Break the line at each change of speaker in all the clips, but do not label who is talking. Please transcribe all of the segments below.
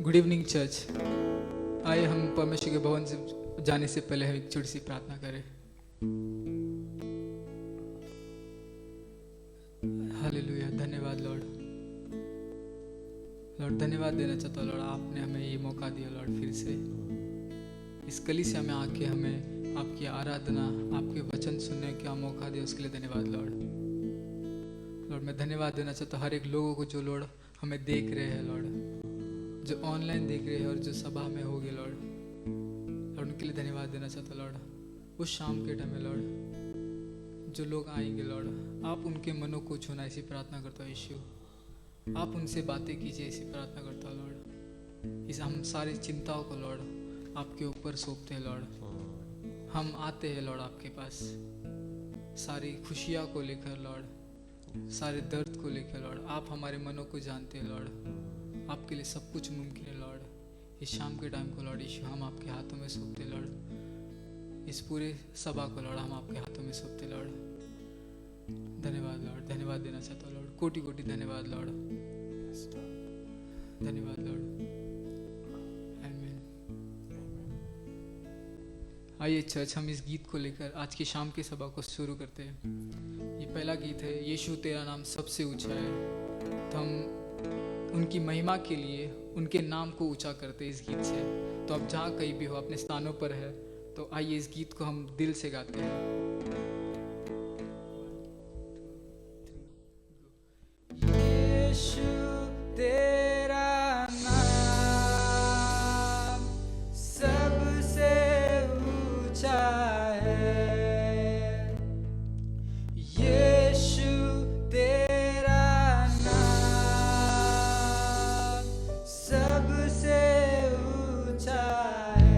Good evening church. आइए हम परमेश्वर के भवन से जाने से पहले हम एक छोटी सी प्रार्थना करें। हालेलुया, धन्यवाद लॉर्ड। लॉर्ड धन्यवाद देना चाहता हूँ लॉर्ड, आपने हमें ये मौका दिया लॉर्ड, फिर से इस कलीसिया में आके हमें आपकी आराधना, आपके वचन सुनने का मौका दिया, उसके लिए धन्यवाद लॉर्ड। लॉर्ड मैं धन्यवाद देना चाहता हूँ हर एक लोगों को जो लॉर्ड हमें देख रहे हैं लॉर्ड, जो ऑनलाइन देख रहे हैं और जो सभा में होंगे लॉर्ड, उनके लिए धन्यवाद देना चाहता लॉर्ड। उस शाम के टाइम में लॉर्ड जो लोग आएंगे लॉर्ड, आप उनके मनों को छूना, ऐसी प्रार्थना करता हूँ यीशु। आप उनसे बातें कीजिए, ऐसी प्रार्थना करता हूँ लॉर्ड। इस हम सारी चिंताओं को लॉर्ड आपके ऊपर सौंपते हैं लॉर्ड। हम आते हैं लॉर्ड आपके पास सारी खुशियाँ को लेकर लॉर्ड, सारे दर्द को लेकर लॉर्ड। आप हमारे मनों को जानते हैं लॉर्ड, आपके लिए सब कुछ मुमकिन है लॉर्ड। इस शाम के टाइम को लॉर्ड यीशु हम आपके हाथों में सौंपते लॉर्ड। इस पूरे सभा को लॉर्ड हम आपके हाथों में सौंपते लॉर्ड। धन्यवाद लॉर्ड, धन्यवाद देना चाहता हूँ लॉर्ड, कोटि कोटि धन्यवाद लॉर्ड, धन्यवाद लॉर्ड। आमीन। आइए चर्च, हम इस गीत को लेकर आज की शाम की सभा को शुरू करते हैं। ये पहला गीत है, यीशु तेरा नाम सबसे ऊंचा है। तो हम उनकी महिमा के लिए उनके नाम को ऊंचा करते इस गीत से। तो अब जहाँ कहीं भी हो, अपने स्थानों पर है, तो आइए इस गीत को हम दिल से गाते हैं। यीशु तेरा नाम सबसे ऊंचा है। यीशु तेरा नाम सबसे ऊंचा है।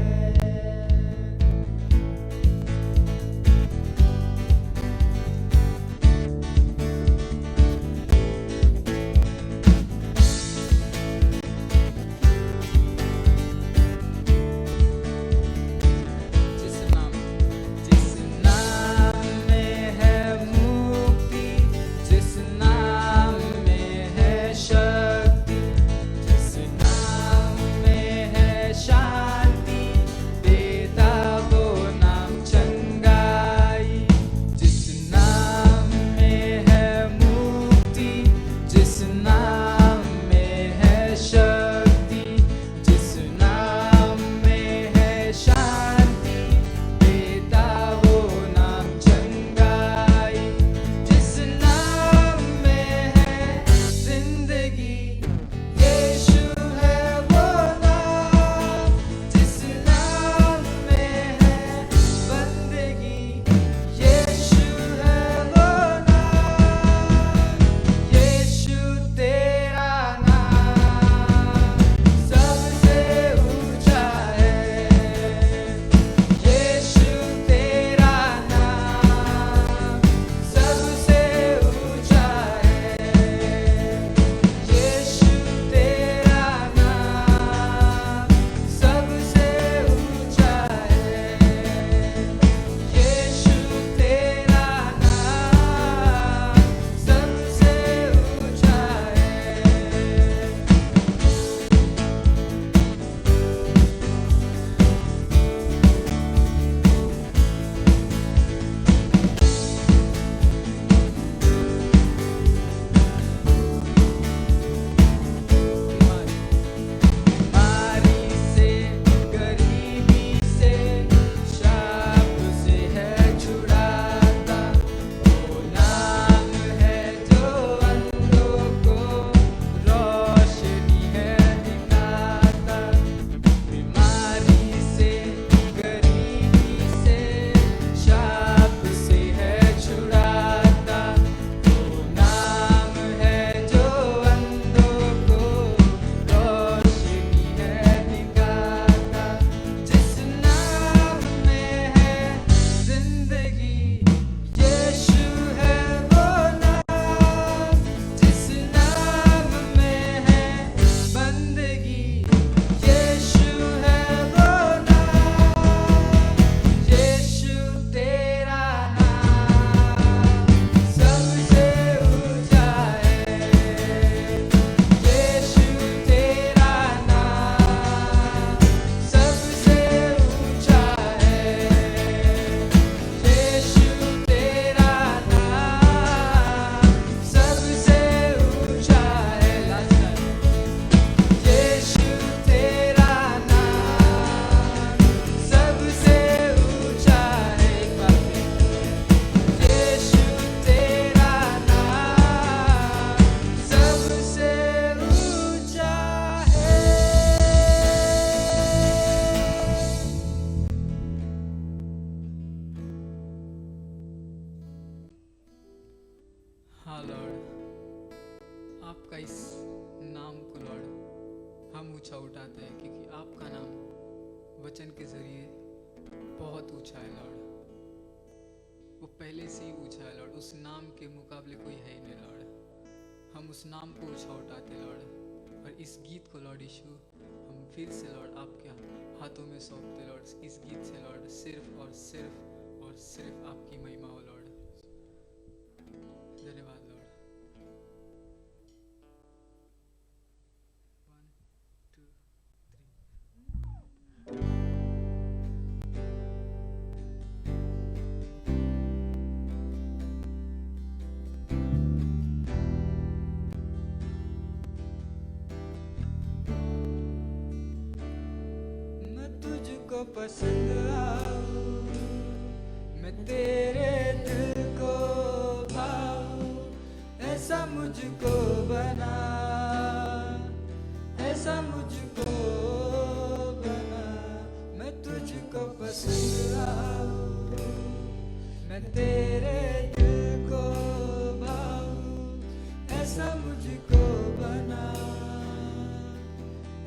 आपका इस नाम को लॉर्ड हम ऊंचा उठाते हैं, क्योंकि आपका नाम वचन के जरिए बहुत ऊंचा है लॉर्ड। वो पहले से ही ऊंचा है लॉर्ड, उस नाम के मुकाबले कोई है ही नहीं लॉर्ड। हम उस नाम को ऊंचा उठाते लॉर्ड, और इस गीत को लॉर्ड यीशु हम फिर से लॉर्ड आपके हाथों में सौंपते लॉर्ड। इस गीत से लॉर्ड सिर्फ और सिर्फ और सिर्फ आपकी महिमा हो लॉर्ड। धन्यवाद लॉर्ड। 1 2 मैं तुझको पसंद आऊं, मैं तेरे दिल को भाऊं, ऐसा मुझको बना, ऐसा मुझको बना। मैं तुझको पसंद आऊं, मैं तेरे दिल को भाऊं, ऐसा मुझको बना,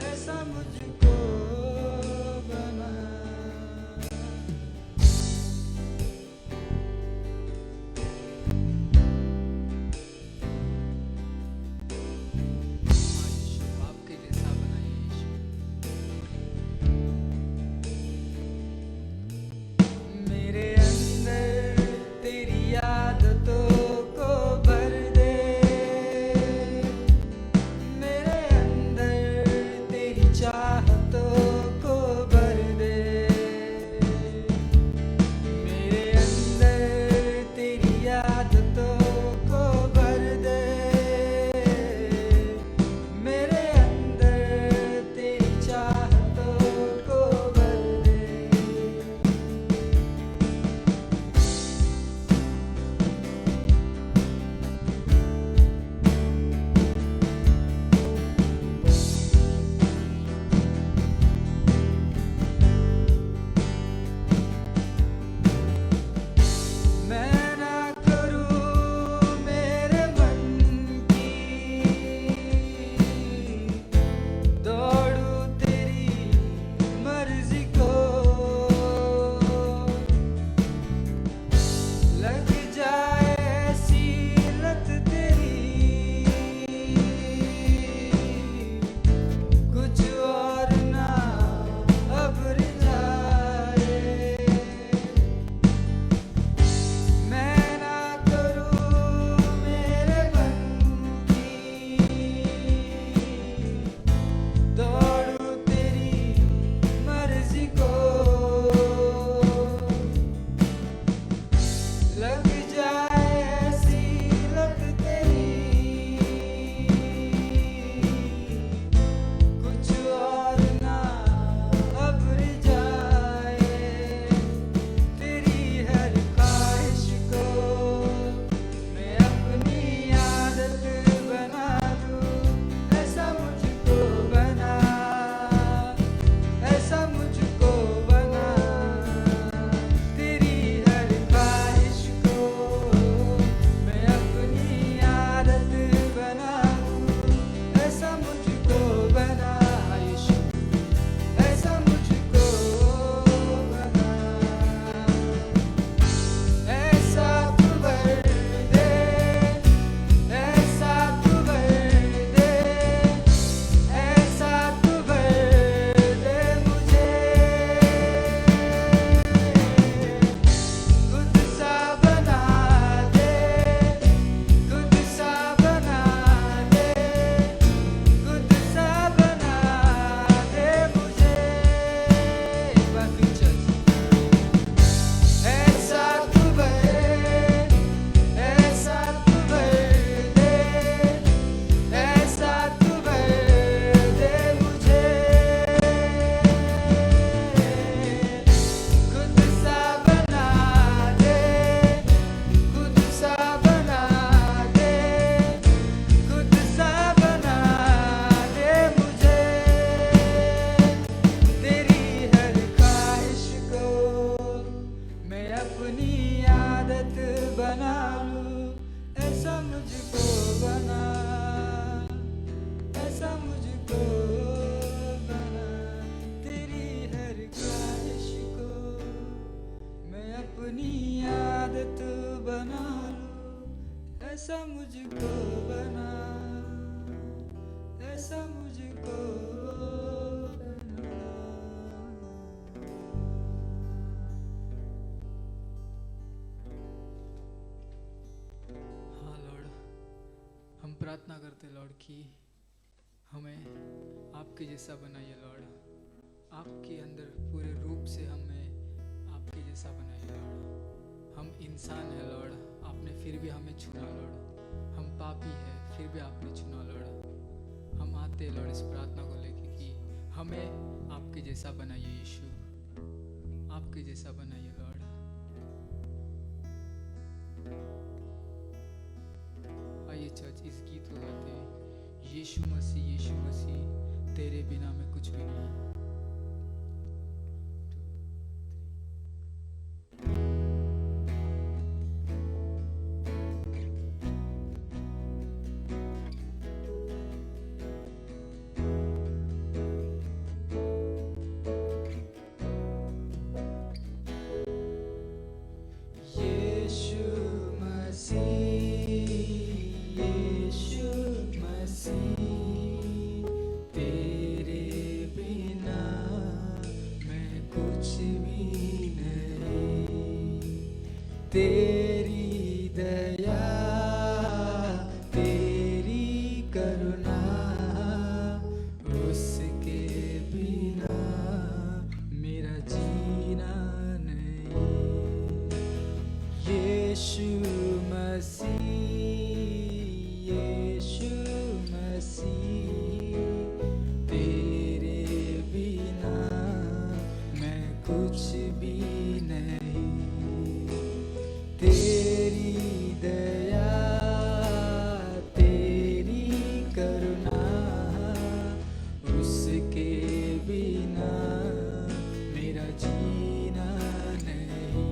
ऐसा मुझको बना। यीशु आपके जैसा बनाइए यीशु। मेरे अंदर तेरी आदतों को भर दे, मेरे अंदर तेरी चाहत प्रार्थना करते लॉर्ड कि हमें आपके जैसा बनाइए लॉर्ड, आपके अंदर पूरे रूप से हमें आपके जैसा बनाइए लॉर्ड। हम इंसान हैं लॉर्ड, आपने फिर भी हमें चुना लॉर्ड। हम पापी हैं फिर भी आपने चुना लॉर्ड। हम आते लॉर्ड इस प्रार्थना को लेके कि हमें आपके जैसा बनाइए यीशु, आपके जैसा बनाइए लॉर्ड। आइए चर्च इस गीत को गाते हैं, यीशु मसीह तेरे बिना मैं कुछ भी नहीं। तेरी दया तेरी करुणा उसके बिना मेरा जीना नहीं। यीशु मसीह तेरे बिना मैं कुछ भी नहीं। तेरी दया तेरी करुणा उसके बिना मेरा जीना नहीं।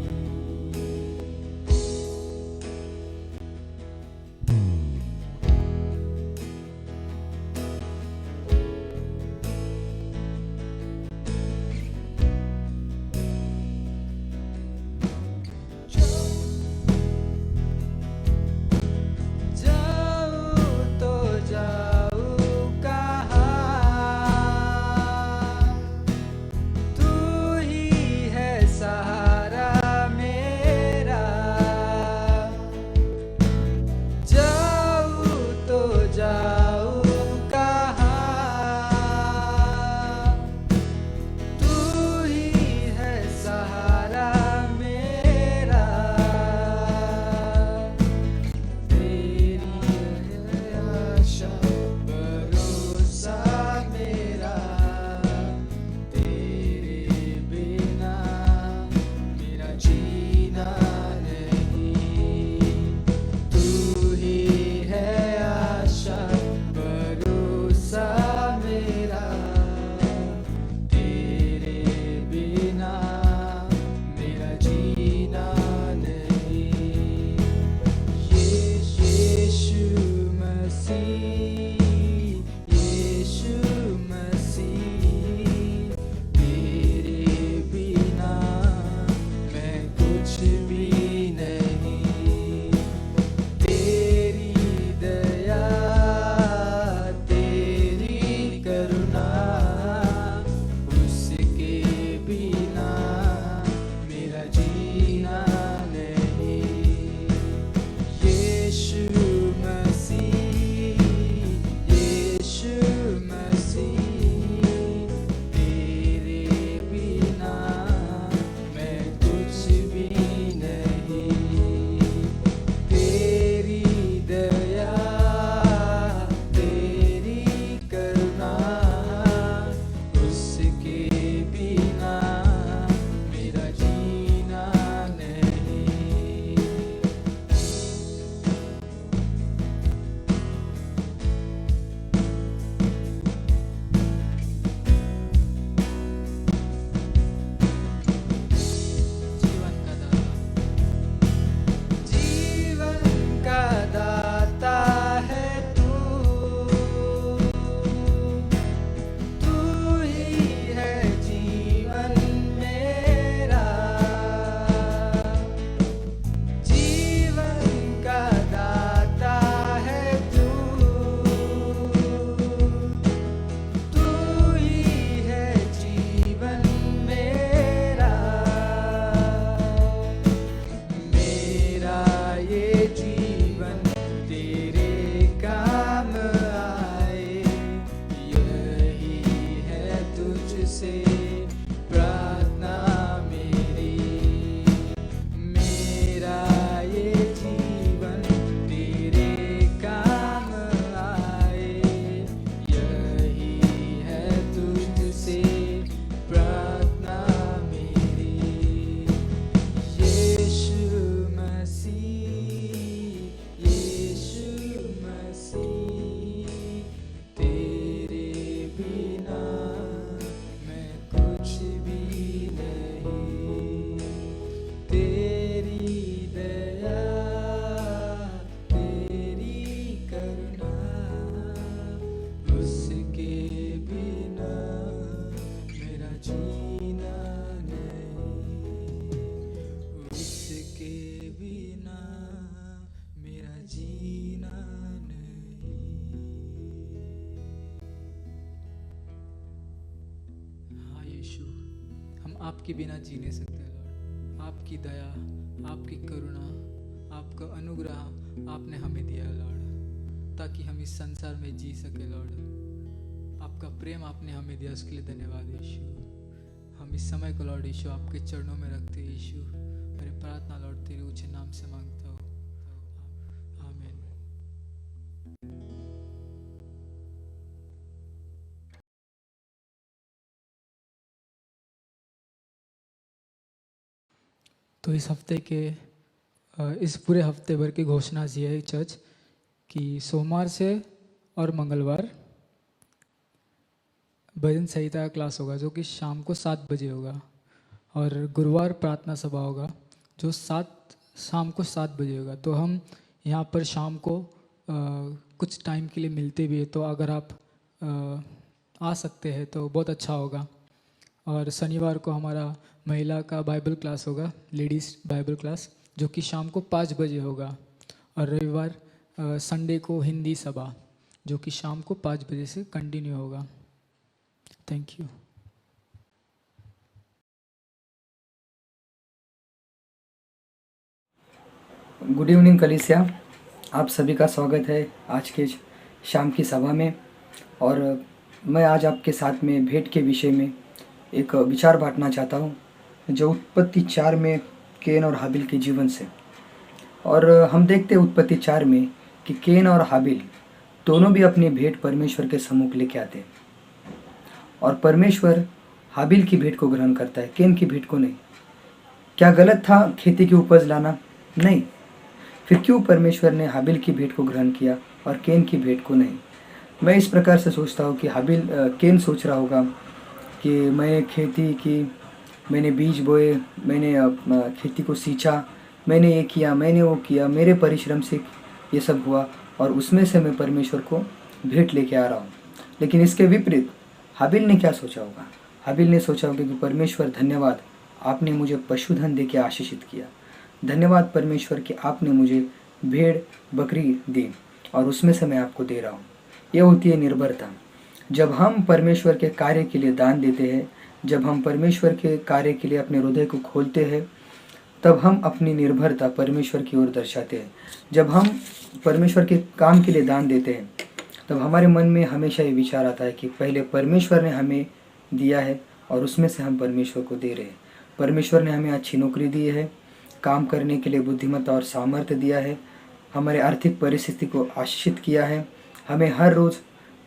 आपके बिना जी नहीं सकते लॉर्ड। आपकी दया, आपकी करुणा, आपका अनुग्रह आपने हमें दिया लॉर्ड, ताकि हम इस संसार में जी सके लॉर्ड। आपका प्रेम आपने हमें दिया, उसके लिए धन्यवाद यीशु। हम इस समय को लॉर्ड यीशु आपके चरणों में रखते हैं यीशु। मेरी प्रार्थना लॉर्ड तेरे ऊंचे नाम से मांगता हूँ, आमीन। तो इस पूरे हफ्ते भर की घोषणा ये है चर्च कि सोमवार से और मंगलवार भजन संहिता का क्लास होगा जो कि शाम को 7 बजे होगा, और गुरुवार प्रार्थना सभा होगा जो शाम को 7 बजे होगा। तो हम यहाँ पर शाम को कुछ टाइम के लिए मिलते भी है, तो अगर आप आ सकते हैं तो बहुत अच्छा होगा। और शनिवार को हमारा महिला का बाइबल क्लास होगा, लेडीज़ बाइबल क्लास, जो कि शाम को 5 बजे होगा। और रविवार संडे को हिंदी सभा, जो कि शाम को 5 बजे से कंटिन्यू होगा। Thank you.
गुड इवनिंग कलीसिया, आप सभी का स्वागत है आज के शाम की सभा में। और मैं आज आपके साथ में भेंट के विषय में एक विचार बांटना चाहता हूँ, जो उत्पत्ति 4 में केन और हाबिल के जीवन से। और हम देखते हैं उत्पत्ति 4 में कि केन और हाबिल दोनों भी अपनी भेंट परमेश्वर के सम्मुख लेके आते हैं, और परमेश्वर हाबिल की भेंट को ग्रहण करता है, केन की भेंट को नहीं। क्या गलत था खेती की उपज लाना? नहीं। फिर क्यों परमेश्वर ने हाबिल की भेंट को ग्रहण किया और केन की भेंट को नहीं? मैं इस प्रकार से सोचता हूँ कि केन सोच रहा होगा कि मैंने खेती की, मैंने बीज बोए, मैंने खेती को सींचा, मैंने ये किया, मैंने वो किया, मेरे परिश्रम से ये सब हुआ, और उसमें से मैं परमेश्वर को भेंट लेके आ रहा हूँ। लेकिन इसके विपरीत हाबिल ने क्या सोचा होगा? हाबिल ने सोचा होगा कि परमेश्वर धन्यवाद, आपने मुझे पशुधन दे के आशीषित किया। धन्यवाद परमेश्वर कि आपने मुझे भेड़ बकरी दी और उसमें से मैं आपको दे रहा हूँ। ये होती है निर्भरता। जब हम परमेश्वर के कार्य के लिए दान देते हैं, जब हम परमेश्वर के कार्य के लिए अपने हृदय को खोलते हैं, तब हम अपनी निर्भरता परमेश्वर की ओर दर्शाते हैं। जब हम परमेश्वर के काम के लिए दान देते हैं, तब हमारे मन में हमेशा ये विचार आता है कि पहले परमेश्वर ने हमें दिया है और उसमें से हम परमेश्वर को दे रहे हैं। परमेश्वर ने हमें अच्छी नौकरी दी है, काम करने के लिए बुद्धिमत्ता और सामर्थ्य दिया है, हमारे आर्थिक परिस्थिति को आशीषित किया है, हमें हर रोज़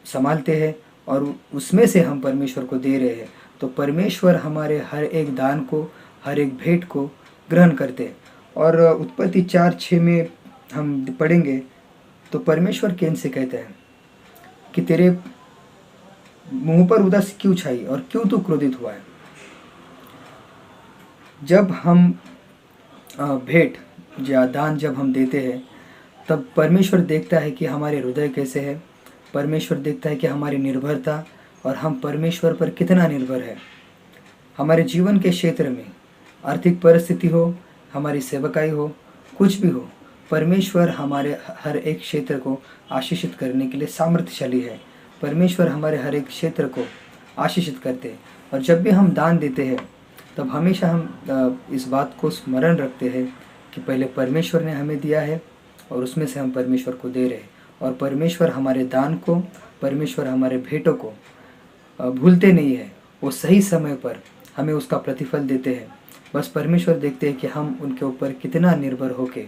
संभालते हैं और उसमें से हम परमेश्वर को दे रहे हैं। तो परमेश्वर हमारे हर एक दान को, हर एक भेंट को ग्रहण करते हैं। और उत्पत्ति 4:6 में हम पढ़ेंगे तो परमेश्वर केन से कहते हैं कि तेरे मुंह पर उदासी क्यों छाई और क्यों तू क्रोधित हुआ है? जब हम भेंट या दान जब हम देते हैं, तब परमेश्वर देखता है कि हमारे हृदय कैसे है। परमेश्वर देखता है कि हमारी निर्भरता और हम परमेश्वर पर कितना निर्भर है। हमारे जीवन के क्षेत्र में आर्थिक परिस्थिति हो, हमारी सेवकाई हो, कुछ भी हो, परमेश्वर हमारे हर एक क्षेत्र को आशीषित करने के लिए सामर्थ्यशाली है। परमेश्वर हमारे हर एक क्षेत्र को आशीषित करते हैं। और जब भी हम दान देते हैं, तब हमेशा हम इस बात को स्मरण रखते हैं कि पहले परमेश्वर ने हमें दिया है और उसमें से हम परमेश्वर को दे रहे हैं। और परमेश्वर हमारे दान को, परमेश्वर हमारे भेंटों को भूलते नहीं है। वो सही समय पर हमें उसका प्रतिफल देते हैं। बस परमेश्वर देखते हैं कि हम उनके ऊपर कितना निर्भर होके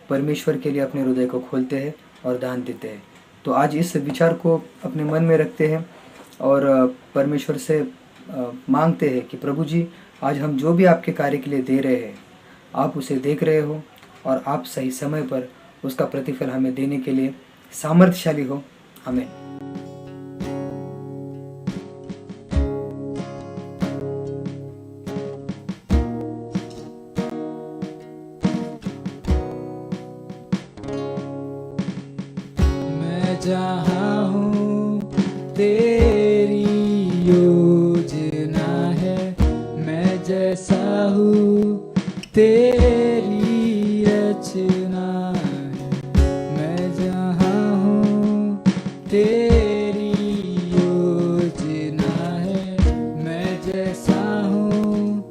परमेश्वर के लिए अपने हृदय को खोलते हैं और दान देते हैं। तो आज इस विचार को अपने मन में रखते हैं और परमेश्वर से मांगते हैं कि प्रभु जी, आज हम जो भी आपके कार्य के लिए दे रहे हैं, आप उसे देख रहे हो और आप सही समय पर उसका प्रतिफल हमें देने के लिए सामर्थ्यशाली हो। आमीन।
मैं जहाँ हूँ तेरी योजना है, मैं जैसा हूँ तेरी रचना है। मैं जहाँ हूँ तेरी योजना है, मैं जैसा हूँ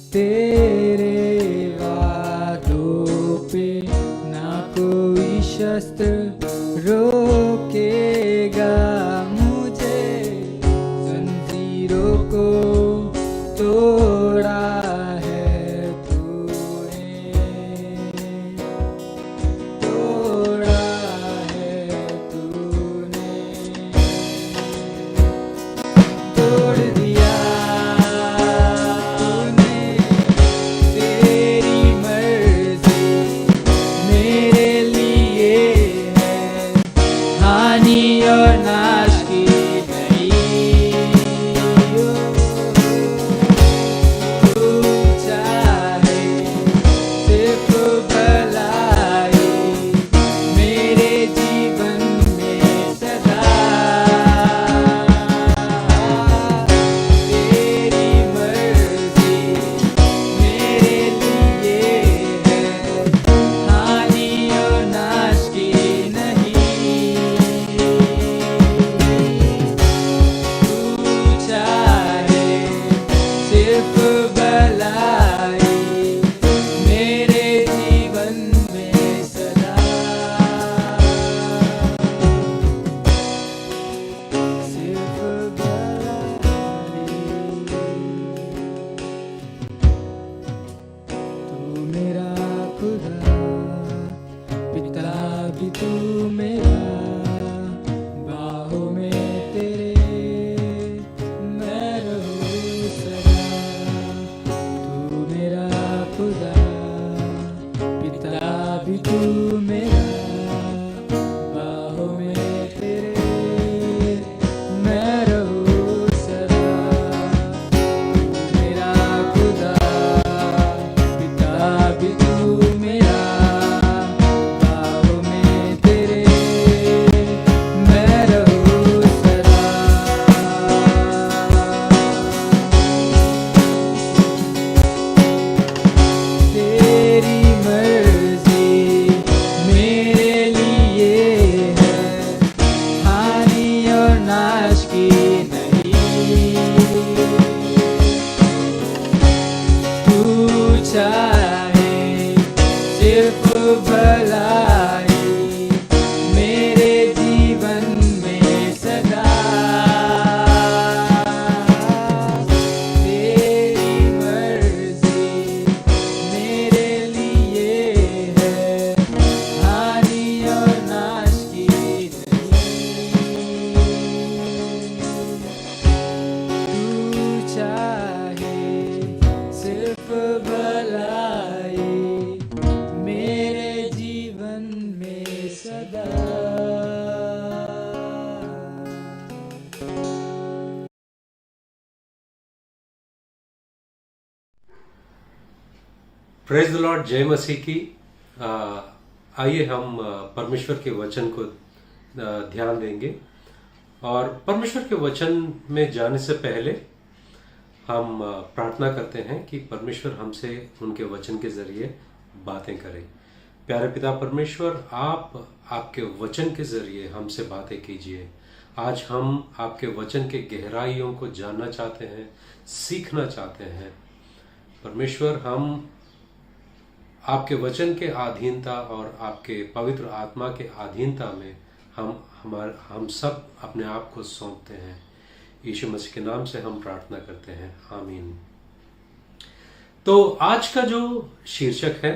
तेरे वादों पे ना कोई शस्त्र रोकेगा मुझे। जंजीरों को तोड़ा है तूने, तोड़ा है तूने, तोड़ दिया तूने। तेरी मर्जी मेरे लिए है, हानि और नाश की नहीं। तू चाहे सिर्फ भलाई मेरे जीवन में सदा। तेरी मर्जी मेरे लिए है, हानि और नाश की नहीं। तू चाहे सिर्फ भलाई मेरे जीवन में सदा। सिर्फ भलाई। तू मेरा खुदा, पिता भी तू मेरा, बाहों में तेरे मैं रहूं सदा। तू मेरा खुदा, पिता भी तू मेरा, बाहों में तेरे मैं रहूं सदा। तू मेरा खुदा, पिता भी तू मेरा, बाहों में तेरे मैं रहूं सदा। तेरी मर्जी मेरे लिए है, हानि और नाश की नहीं। तू चाहे सिर्फ भलाई मेरे जीवन में सदा। तेरी मर्जी मेरे लिए है, हानि और नाश की नहीं। तू चाहे सिर्फ भलाई मेरे जीवन में सदा।
प्रेज द लॉर्ड, जय मसीह की। आइए हम परमेश्वर के वचन को ध्यान देंगे। और परमेश्वर के वचन में जाने से पहले हम प्रार्थना करते हैं कि परमेश्वर हमसे उनके वचन के जरिए बातें करें। प्यारे पिता परमेश्वर, आप आपके वचन के जरिए हमसे बातें कीजिए। आज हम आपके वचन के गहराइयों को जानना चाहते हैं, सीखना चाहते हैं। परमेश्वर, हम आपके वचन के अधीनता और आपके पवित्र आत्मा के अधीनता में हम सब अपने आप को सौंपते हैं। यीशु मसीह के नाम से हम प्रार्थना करते हैं, आमीन। तो आज का जो शीर्षक है,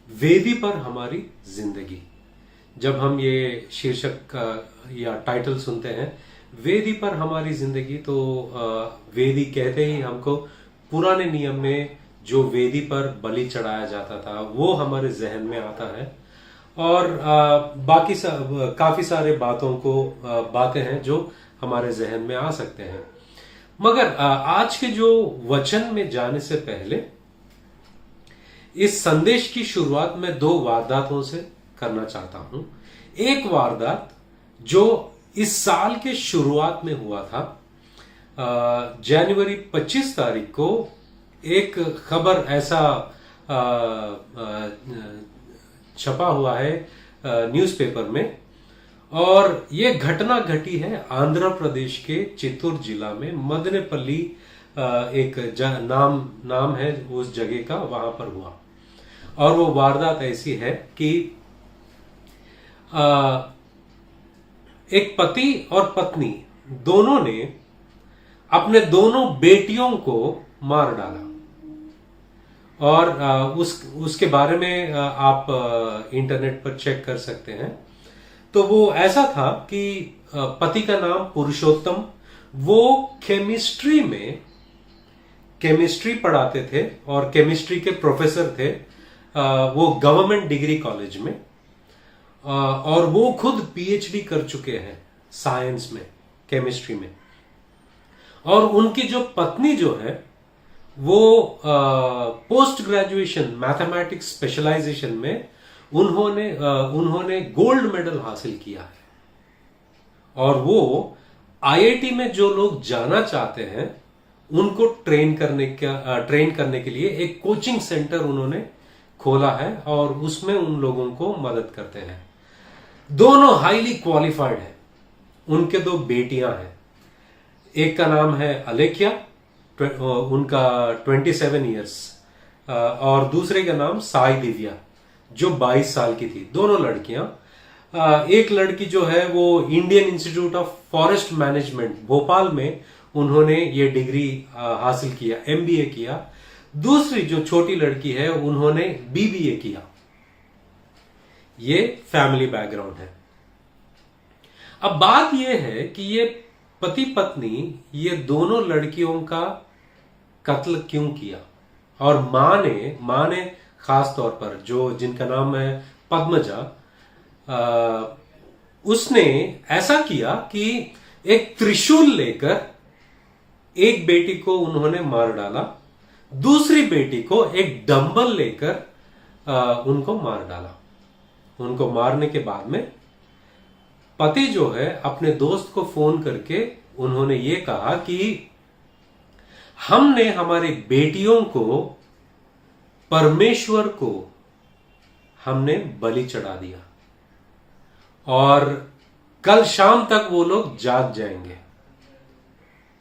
वेदी पर हमारी जिंदगी। जब हम ये शीर्षक का या टाइटल सुनते हैं, वेदी पर हमारी जिंदगी, तो वेदी कहते ही हमको पुराने नियम में जो वेदी पर बलि चढ़ाया जाता था वो हमारे जहन में आता है। और बाकी काफी सारे बातें हैं जो हमारे जहन में आ सकते हैं। मगर आज के जो वचन में जाने से पहले इस संदेश की शुरुआत में 2 वारदातों से करना चाहता हूं। एक वारदात जो इस साल के शुरुआत में हुआ था, जनवरी 25 तारीख को एक खबर ऐसा छपा हुआ है न्यूज़पेपर में, और ये घटना घटी है आंध्र प्रदेश के चित्तूर जिला में मदनेपल्ली एक नाम है उस जगह का, वहां पर हुआ। और वो वारदात ऐसी है कि एक पति और पत्नी दोनों ने अपने दोनों बेटियों को मार डाला। और उसके बारे में आप इंटरनेट पर चेक कर सकते हैं। तो वो ऐसा था कि पति का नाम पुरुषोत्तम, वो केमिस्ट्री पढ़ाते थे और केमिस्ट्री के प्रोफेसर थे। वो गवर्नमेंट डिग्री कॉलेज में, और वो खुद पीएचडी कर चुके हैं साइंस में, केमिस्ट्री में। और उनकी जो पत्नी जो है वो पोस्ट ग्रेजुएशन मैथमेटिक्स स्पेशलाइजेशन में उन्होंने गोल्ड मेडल हासिल किया है। और वो आईआईटी में जो लोग जाना चाहते हैं उनको ट्रेन करने के लिए एक कोचिंग सेंटर उन्होंने खोला है और उसमें उन लोगों को मदद करते हैं। दोनों हाईली क्वालिफाइड हैं। उनके दो बेटियां हैं। एक का नाम है अलेख्या, उनका 27 इयर्स, और दूसरे का नाम साई दिव्या जो 22 साल की थी। दोनों लड़कियां। एक लड़की जो है वो Indian institute of forest management Bhopal में उन्होंने ये डिग्री हासिल किया, एमबीए किया। दूसरी जो छोटी लड़की है उन्होंने बीबीए किया। ये फैमिली बैकग्राउंड है। अब बात यह है कि ये पति पत्नी ये दोनों लड़कियों का कत्ल क्यों किया। और मां ने खास तौर पर जिनका नाम है पद्मजा, उसने ऐसा किया कि एक त्रिशूल लेकर एक बेटी को उन्होंने मार डाला, दूसरी बेटी को एक डंबल लेकर उनको मार डाला। उनको मारने के बाद में पति जो है अपने दोस्त को फोन करके उन्होंने ये कहा कि हमने हमारी बेटियों को, परमेश्वर को हमने बलि चढ़ा दिया और कल शाम तक वो लोग जाग जाएंगे।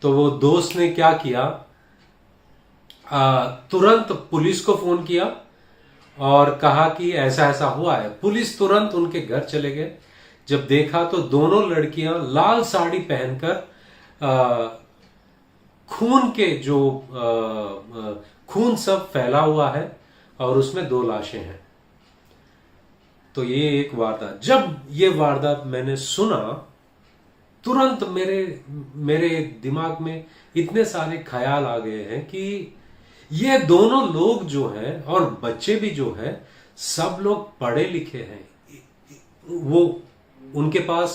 तो वो दोस्त ने क्या किया, तुरंत पुलिस को फोन किया और कहा कि ऐसा ऐसा हुआ है। पुलिस तुरंत उनके घर चले गए। जब देखा तो दोनों लड़कियां लाल साड़ी पहनकर खून सब फैला हुआ है और उसमें 2 लाशें हैं। तो ये एक वारदात, जब ये वारदात मैंने सुना तुरंत मेरे दिमाग में इतने सारे ख्याल आ गए हैं कि ये दोनों लोग जो हैं और बच्चे भी जो हैं सब लोग पढ़े लिखे हैं। वो उनके पास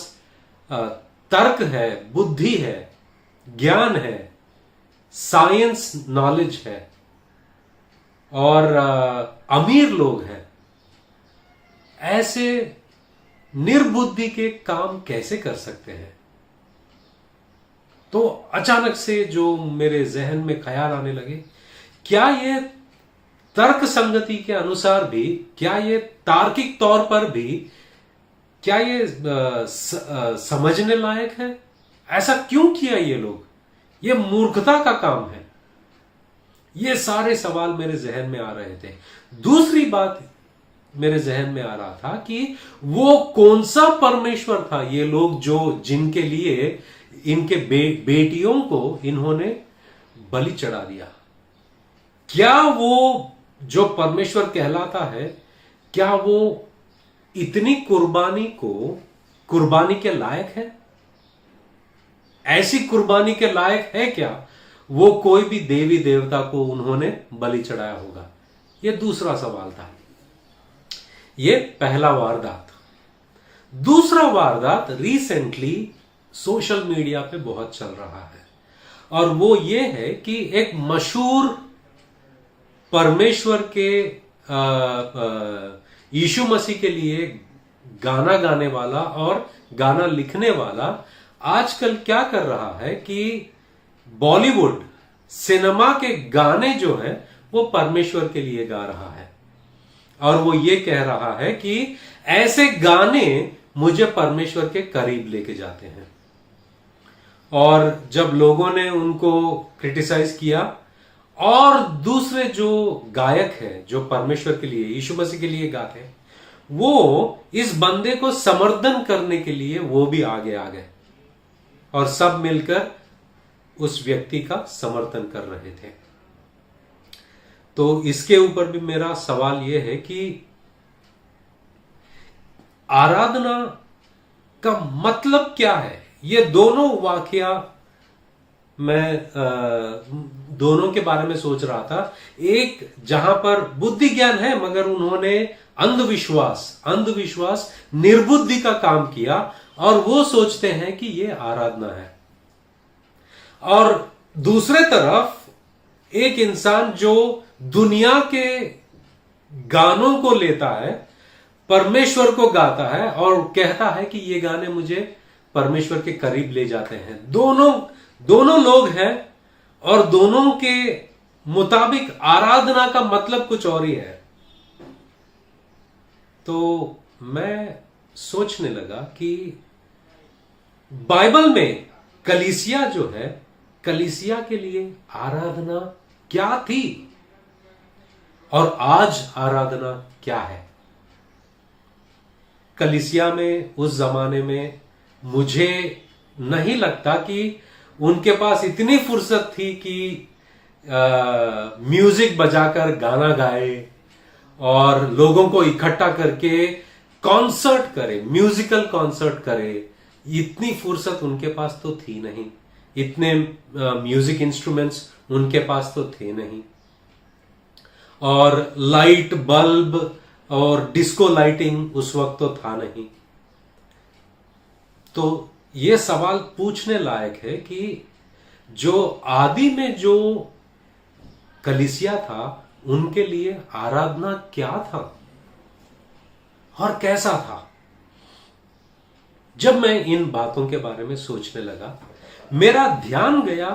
तर्क है, बुद्धि है, ज्ञान है, साइंस नॉलेज है और अमीर लोग हैं। ऐसे निर्बुद्धि के काम कैसे कर सकते हैं। तो अचानक से जो मेरे जहन में ख्याल आने लगे, क्या ये तर्क संगति के अनुसार भी, क्या ये तार्किक तौर पर भी, क्या ये समझने लायक है। ऐसा क्यों किया ये लोग, ये मूर्खता का काम है। ये सारे सवाल मेरे जहन में आ रहे थे। दूसरी बात मेरे जहन में आ रहा था कि वो कौन सा परमेश्वर था ये लोग जिनके लिए इनके बेटियों को इन्होंने बलि चढ़ा दिया। क्या वो जो परमेश्वर कहलाता है, क्या वो इतनी कुर्बानी के लायक है। ऐसी कुर्बानी के लायक है क्या वो कोई भी देवी देवता को उन्होंने बलि चढ़ाया होगा। ये दूसरा सवाल था। ये पहला वारदात। दूसरा वारदात रिसेंटली सोशल मीडिया पे बहुत चल रहा है और वो ये है कि एक मशहूर परमेश्वर के यीशु मसीह के लिए गाना गाने वाला और गाना लिखने वाला आजकल क्या कर रहा है कि बॉलीवुड सिनेमा के गाने जो है वो परमेश्वर के लिए गा रहा है और वो ये कह रहा है कि ऐसे गाने मुझे परमेश्वर के करीब लेके जाते हैं। और जब लोगों ने उनको क्रिटिसाइज किया, और दूसरे जो गायक हैं जो परमेश्वर के लिए, यीशु मसीह के लिए गाते हैं, वो इस बंदे को समर्थन करने के लिए वो भी आगे आ गए और सब मिलकर उस व्यक्ति का समर्थन कर रहे थे। तो इसके ऊपर भी मेरा सवाल यह है कि आराधना का मतलब क्या है? ये दोनों वाकया मैं दोनों के बारे में सोच रहा था। एक जहां पर बुद्धि ज्ञान है, मगर उन्होंने अंधविश्वास निर्बुद्धि का काम किया और वो सोचते हैं कि ये आराधना है। और दूसरे तरफ एक इंसान जो दुनिया के गानों को लेता है, परमेश्वर को गाता है और कहता है कि ये गाने मुझे परमेश्वर के करीब ले जाते हैं। दोनों लोग हैं और दोनों के मुताबिक आराधना का मतलब कुछ और ही है। तो मैं सोचने लगा कि बाइबल में कलीसिया जो है, कलीसिया के लिए आराधना क्या थी और आज आराधना क्या है। कलीसिया में उस जमाने में मुझे नहीं लगता कि उनके पास इतनी फुर्सत थी कि म्यूजिक बजाकर गाना गाए और लोगों को इकट्ठा करके कॉन्सर्ट करे, म्यूजिकल कॉन्सर्ट करे। इतनी फुर्सत उनके पास तो थी नहीं, इतने म्यूजिक इंस्ट्रूमेंट्स उनके पास तो थे नहीं, और लाइट बल्ब और डिस्को लाइटिंग उस वक्त तो था नहीं। तो यह सवाल पूछने लायक है कि जो आदि में जो कलीसिया था, उनके लिए आराधना क्या था और कैसा था। जब मैं इन बातों के बारे में सोचने लगा, मेरा ध्यान गया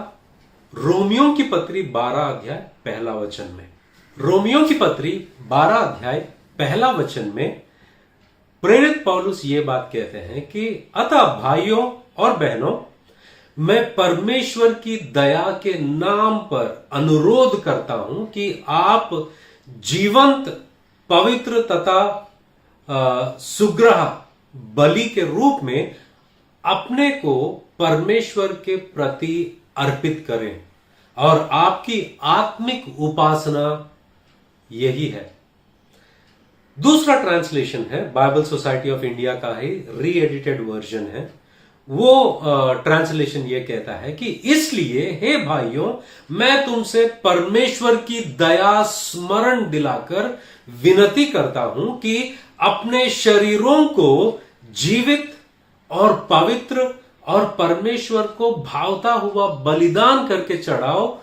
रोमियो की पत्री 12 अध्याय पहला वचन में। रोमियो की पत्री 12 अध्याय पहला वचन में प्रेरित पौलुस ये बात कहते हैं कि अतः भाइयों और बहनों, मैं परमेश्वर की दया के नाम पर अनुरोध करता हूं कि आप जीवंत, पवित्र तथा सुग्रह बलि के रूप में अपने को परमेश्वर के प्रति अर्पित करें, और आपकी आत्मिक उपासना यही है। दूसरा ट्रांसलेशन है, बाइबल सोसाइटी ऑफ इंडिया का ही री एडिटेड वर्जन है। वो ट्रांसलेशन ये कहता है कि इसलिए हे भाइयों, मैं तुमसे परमेश्वर की दया स्मरण दिलाकर विनती करता हूं कि अपने शरीरों को जीवित और पवित्र और परमेश्वर को भावता हुआ बलिदान करके चढ़ाओ,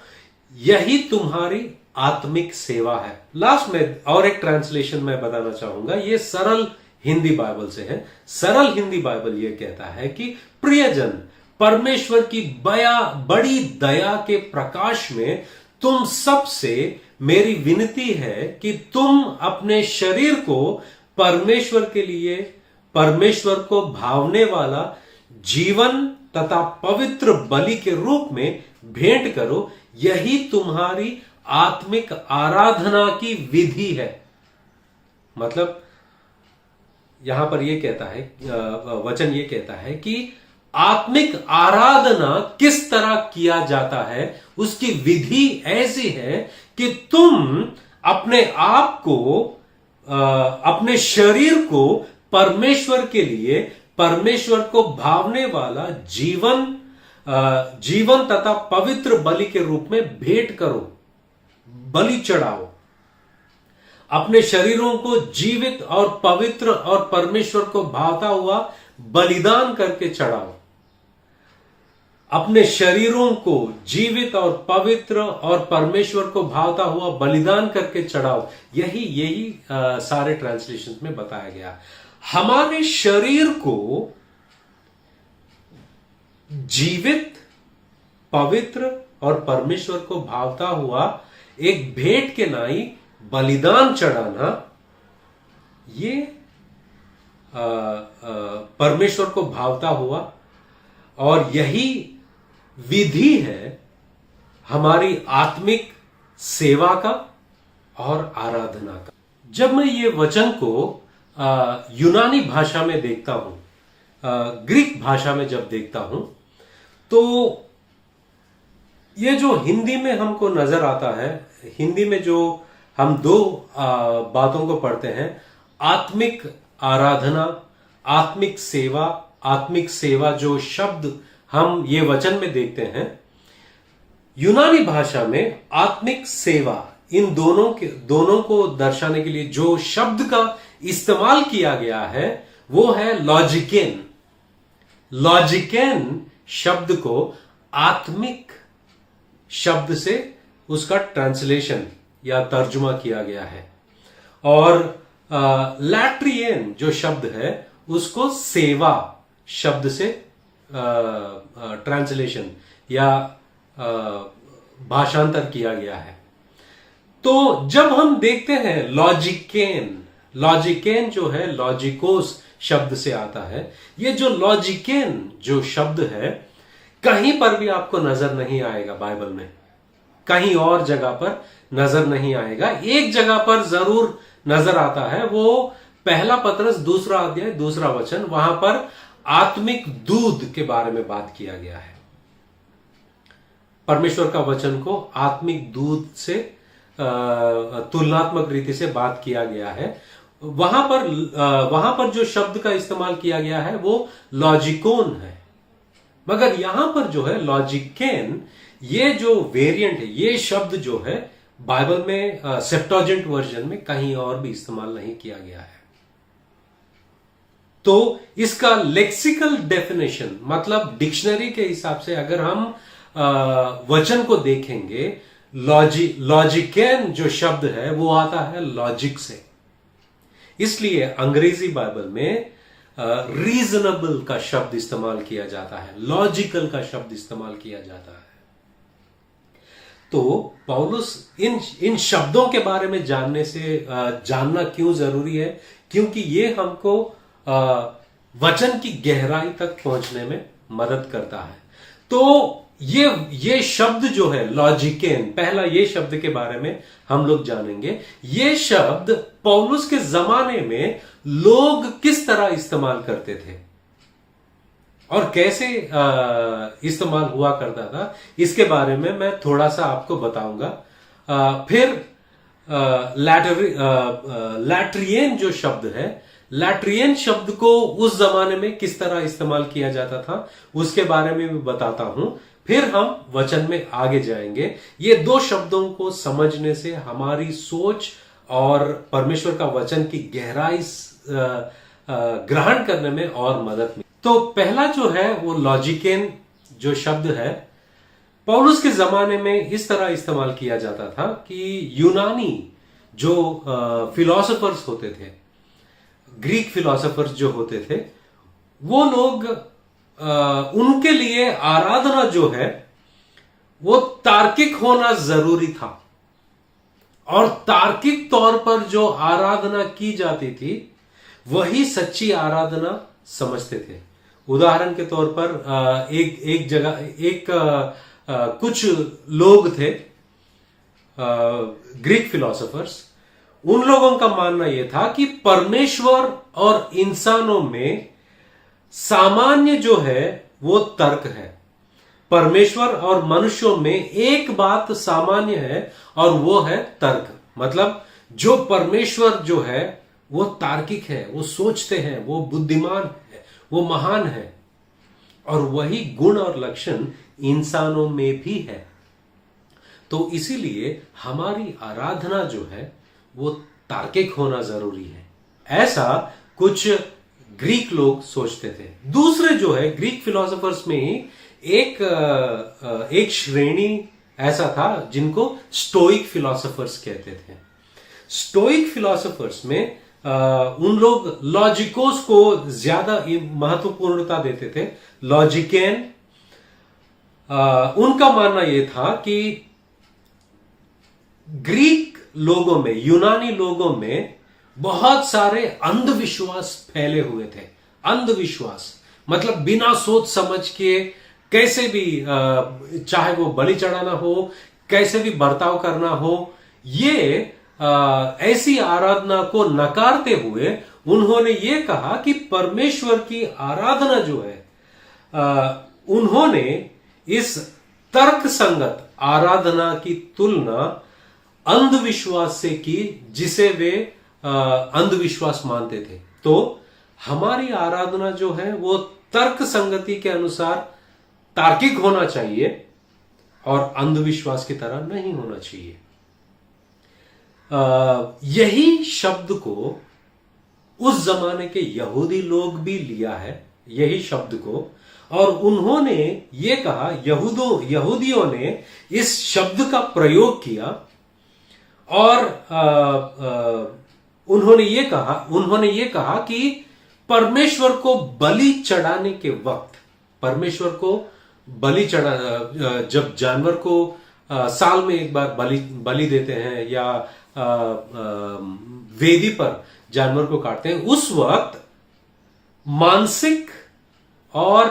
यही तुम्हारी आत्मिक सेवा है। लास्ट में और एक ट्रांसलेशन मैं बताना चाहूंगा, ये सरल हिंदी बाइबल से है। सरल हिंदी बाइबल ये कहता है कि प्रियजन, परमेश्वर की बड़ी दया के प्रकाश में तुम सबसे मेरी विनती है कि तुम अपने शरीर को परमेश्वर के लिए, परमेश्वर को भावने वाला जीवन तथा पवित्र बलि के रूप में भेंट करो, यही तुम्हारी आत्मिक आराधना की विधि है। मतलब यहां पर यह कहता है, वचन ये कहता है कि आत्मिक आराधना किस तरह किया जाता है, उसकी विधि ऐसी है कि तुम अपने आप को, अपने शरीर को परमेश्वर के लिए, परमेश्वर को भावने वाला जीवन तथा पवित्र बलि के रूप में भेंट करो, बलि चढ़ाओ। अपने शरीरों को जीवित और पवित्र और परमेश्वर को भावता हुआ बलिदान करके चढ़ाओ। अपने शरीरों को जीवित और पवित्र और परमेश्वर को भावता हुआ बलिदान करके चढ़ाओ। यही सारे ट्रांसलेशन में बताया गया। हमारे शरीर को जीवित, पवित्र और परमेश्वर को भावता हुआ एक भेंट के नाई बलिदान चढ़ाना, ये परमेश्वर को भावता हुआ, और यही विधि है हमारी आत्मिक सेवा का और आराधना का। जब मैं ये वचन को यूनानी भाषा में देखता हूं, ग्रीक भाषा में जब देखता हूं, तो ये जो हिंदी में हमको नजर आता है, हिंदी में जो हम दो बातों को पढ़ते हैं, आत्मिक आराधना, आत्मिक सेवा। आत्मिक सेवा जो शब्द हम ये वचन में देखते हैं, यूनानी भाषा में आत्मिक सेवा, इन दोनों को दर्शाने के लिए जो शब्द का इस्तेमाल किया गया है वो है लॉजिकेन। लॉजिकेन शब्द को आत्मिक शब्द से उसका ट्रांसलेशन या तर्जुमा किया गया है, और लैट्रियन जो शब्द है उसको सेवा शब्द से ट्रांसलेशन या भाषांतर किया गया है। तो जब हम देखते हैं लॉजिकेन, लॉजिकेन जो है लॉजिकोस शब्द से आता है। ये जो लॉजिकेन जो शब्द है कहीं पर भी आपको नजर नहीं आएगा बाइबल में, कहीं और जगह पर नजर नहीं आएगा। एक जगह पर जरूर नजर आता है, वो पहला पतरस 2 अध्याय 2 वचन, वहां पर आत्मिक दूध के बारे में बात किया गया है। परमेश्वर का वचन को आत्मिक दूध से तुलनात्मक रीति से बात किया गया है। वहां पर जो शब्द का इस्तेमाल किया गया है वो लॉजिकोन है, मगर यहां पर जो है लॉजिकेन, ये जो वेरिएंट है, ये शब्द जो है बाइबल में सेप्टुअजिंट वर्जन में कहीं और भी इस्तेमाल नहीं किया गया है। तो इसका लेक्सिकल डेफिनेशन, मतलब डिक्शनरी के हिसाब से अगर हम वचन को देखेंगे, लॉजिकेन जो शब्द है वो आता है लॉजिक से। इसलिए अंग्रेजी बाइबल में रीजनेबल का शब्द इस्तेमाल किया जाता है, लॉजिकल का शब्द इस्तेमाल किया जाता है। तो पौलुस इन शब्दों के बारे में जानना क्यों जरूरी है? क्योंकि ये हमको वचन की गहराई तक पहुंचने में मदद करता है। तो ये शब्द जो है लॉजिकेन, पहला ये शब्द के बारे में हम लोग जानेंगे। ये शब्द पौलुस के जमाने में लोग किस तरह इस्तेमाल करते थे और कैसे इस्तेमाल हुआ करता था, इसके बारे में मैं थोड़ा सा आपको बताऊंगा। फिर लैट्रियन जो शब्द है, लैट्रियन शब्द को उस जमाने में किस तरह इस्तेमाल किया जाता था उसके बारे में भी बताता हूं। फिर हम वचन में आगे जाएंगे। ये दो शब्दों को समझने से हमारी सोच और परमेश्वर का वचन की गहराई ग्रहण करने में और मदद मिली। तो पहला जो है वो लॉजिकेन जो शब्द है, पौलुस के जमाने में इस तरह इस्तेमाल किया जाता था कि यूनानी जो फिलोसोफर्स होते थे, ग्रीक फिलोसोफर्स जो होते थे, वो लोग उनके लिए आराधना जो है वो तार्किक होना जरूरी था, और तार्किक तौर पर जो आराधना की जाती थी वही सच्ची आराधना समझते थे। उदाहरण के तौर पर एक जगह कुछ लोग थे ग्रीक फिलोसोफर्स, उन लोगों का मानना यह था कि परमेश्वर और इंसानों में सामान्य जो है वो तर्क है। परमेश्वर और मनुष्यों में एक बात सामान्य है और वो है तर्क। मतलब जो परमेश्वर जो है वो तार्किक है, वो सोचते हैं, वो बुद्धिमान है, वो महान है, और वही गुण और लक्षण इंसानों में भी है। तो इसीलिए हमारी आराधना जो है वो तार्किक होना जरूरी है, ऐसा कुछ ग्रीक लोग सोचते थे। दूसरे जो है ग्रीक फिलोसोफर्स में ही एक श्रेणी ऐसा था जिनको स्टोइक फिलोसोफर्स कहते थे। स्टोइक फिलोसोफर्स में उन लोग लॉजिकोस को ज्यादा महत्वपूर्णता देते थे। लॉजिकेन, उनका मानना यह था कि ग्रीक लोगों में, यूनानी लोगों में बहुत सारे अंधविश्वास फैले हुए थे। अंधविश्वास मतलब बिना सोच समझ के कैसे भी चाहे वो बलि चढ़ाना हो, कैसे भी बर्ताव करना हो, ये ऐसी आराधना को नकारते हुए उन्होंने ये कहा कि परमेश्वर की आराधना जो है, उन्होंने इस तर्क संगत आराधना की तुलना अंधविश्वास से की, जिसे वे अंधविश्वास मानते थे। तो हमारी आराधना जो है वो तर्क संगति के अनुसार तार्किक होना चाहिए और अंधविश्वास की तरह नहीं होना चाहिए। यही शब्द को उस जमाने के यहूदी लोग भी लिया है, यही शब्द को, और उन्होंने ये कहा, यहूदियों ने इस शब्द का प्रयोग किया और उन्होंने ये कहा कि परमेश्वर को बलि चढ़ाने के वक्त, परमेश्वर को बलि चढ़ा, जब जानवर को साल में एक बार बलि देते हैं या वेदी पर जानवर को काटते हैं, उस वक्त मानसिक और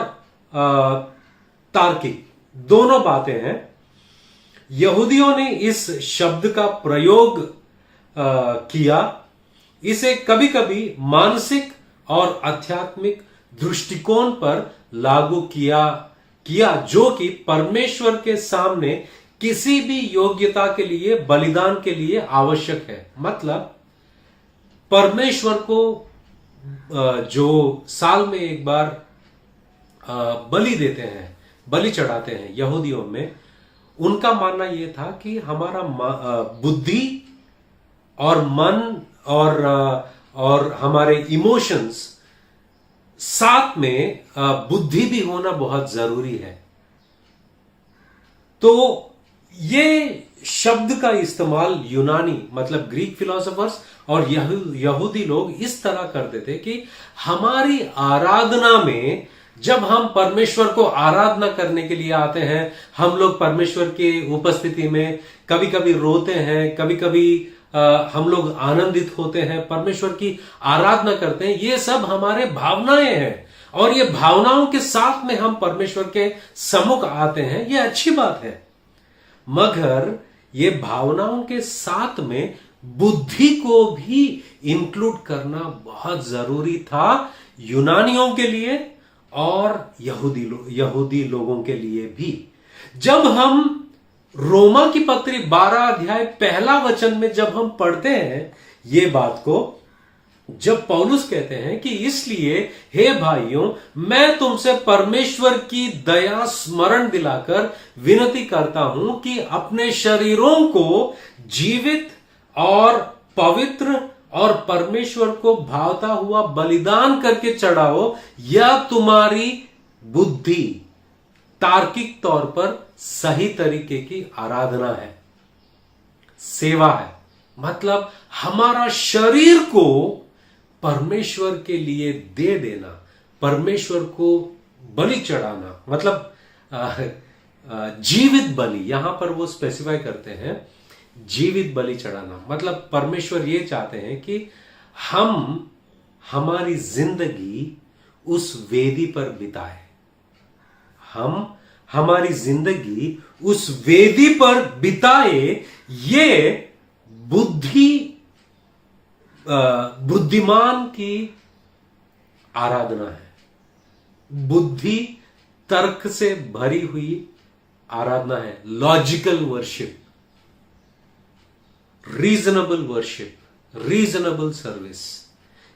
तार्किक दोनों बातें हैं। यहूदियों ने इस शब्द का प्रयोग किया, इसे कभी कभी मानसिक और आध्यात्मिक दृष्टिकोण पर लागू किया जो कि परमेश्वर के सामने किसी भी योग्यता के लिए, बलिदान के लिए आवश्यक है। मतलब परमेश्वर को जो साल में एक बार बलि देते हैं, बलि चढ़ाते हैं, यहूदियों में उनका मानना यह था कि हमारा बुद्धि और मन और हमारे इमोशंस साथ में बुद्धि भी होना बहुत जरूरी है। तो ये शब्द का इस्तेमाल यूनानी, मतलब ग्रीक फिलोसोफर्स और यहूदी लोग इस तरह करते थे कि हमारी आराधना में, जब हम परमेश्वर को आराधना करने के लिए आते हैं, हम लोग परमेश्वर की उपस्थिति में कभी कभी रोते हैं, कभी कभी हम लोग आनंदित होते हैं, परमेश्वर की आराधना करते हैं। ये सब हमारे भावनाएं हैं और ये भावनाओं के साथ में हम परमेश्वर के सम्मुख आते हैं, ये अच्छी बात है। मगर ये भावनाओं के साथ में बुद्धि को भी इंक्लूड करना बहुत जरूरी था, यूनानियों के लिए और यहूदी लोगों के लिए भी। जब हम रोमा की पत्री 12 अध्याय 1 वचन में जब हम पढ़ते हैं ये बात को, जब पौलुस कहते हैं कि इसलिए हे भाइयों, मैं तुमसे परमेश्वर की दया स्मरण दिलाकर विनती करता हूं कि अपने शरीरों को जीवित और पवित्र और परमेश्वर को भावता हुआ बलिदान करके चढ़ाओ, यह तुम्हारी बुद्धि तार्किक तौर पर सही तरीके की आराधना है, सेवा है। मतलब हमारा शरीर को परमेश्वर के लिए दे देना, परमेश्वर को बलि चढ़ाना, मतलब जीवित बलि, यहां पर वो स्पेसिफाई करते हैं जीवित बलि चढ़ाना। मतलब परमेश्वर ये चाहते हैं कि हम हमारी जिंदगी उस वेदी पर बिताए, हम हमारी जिंदगी उस वेदी पर बिताए। ये बुद्धिमान की आराधना है, बुद्धि तर्क से भरी हुई आराधना है, logical worship, reasonable worship, reasonable service.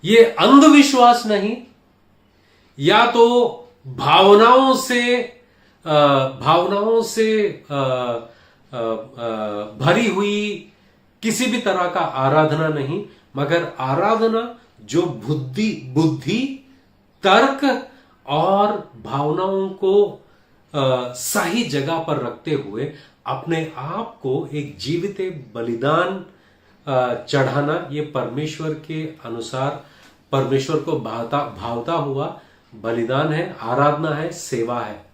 ये अंधविश्वास नहीं, या तो भावनाओं से भरी हुई किसी भी तरह का आराधना नहीं, मगर आराधना जो बुद्धि, तर्क और भावनाओं को सही जगह पर रखते हुए अपने आप को एक जीवित बलिदान चढ़ाना, ये परमेश्वर के अनुसार परमेश्वर को भावता हुआ बलिदान है, आराधना है, सेवा है।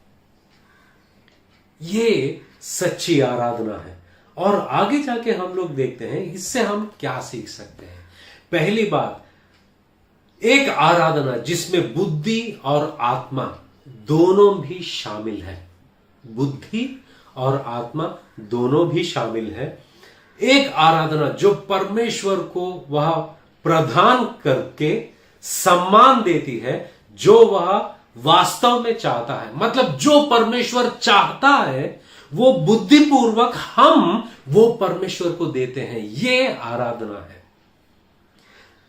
ये सच्ची आराधना है। और आगे जाके हम लोग देखते हैं इससे हम क्या सीख सकते हैं। पहली बात, एक आराधना जिसमें बुद्धि और आत्मा दोनों भी शामिल है, बुद्धि और आत्मा दोनों भी शामिल है। एक आराधना जो परमेश्वर को वह प्रदान करके सम्मान देती है, जो वह वास्तव में चाहता है, मतलब जो परमेश्वर चाहता है वो बुद्धिपूर्वक हम वो परमेश्वर को देते हैं, ये आराधना है।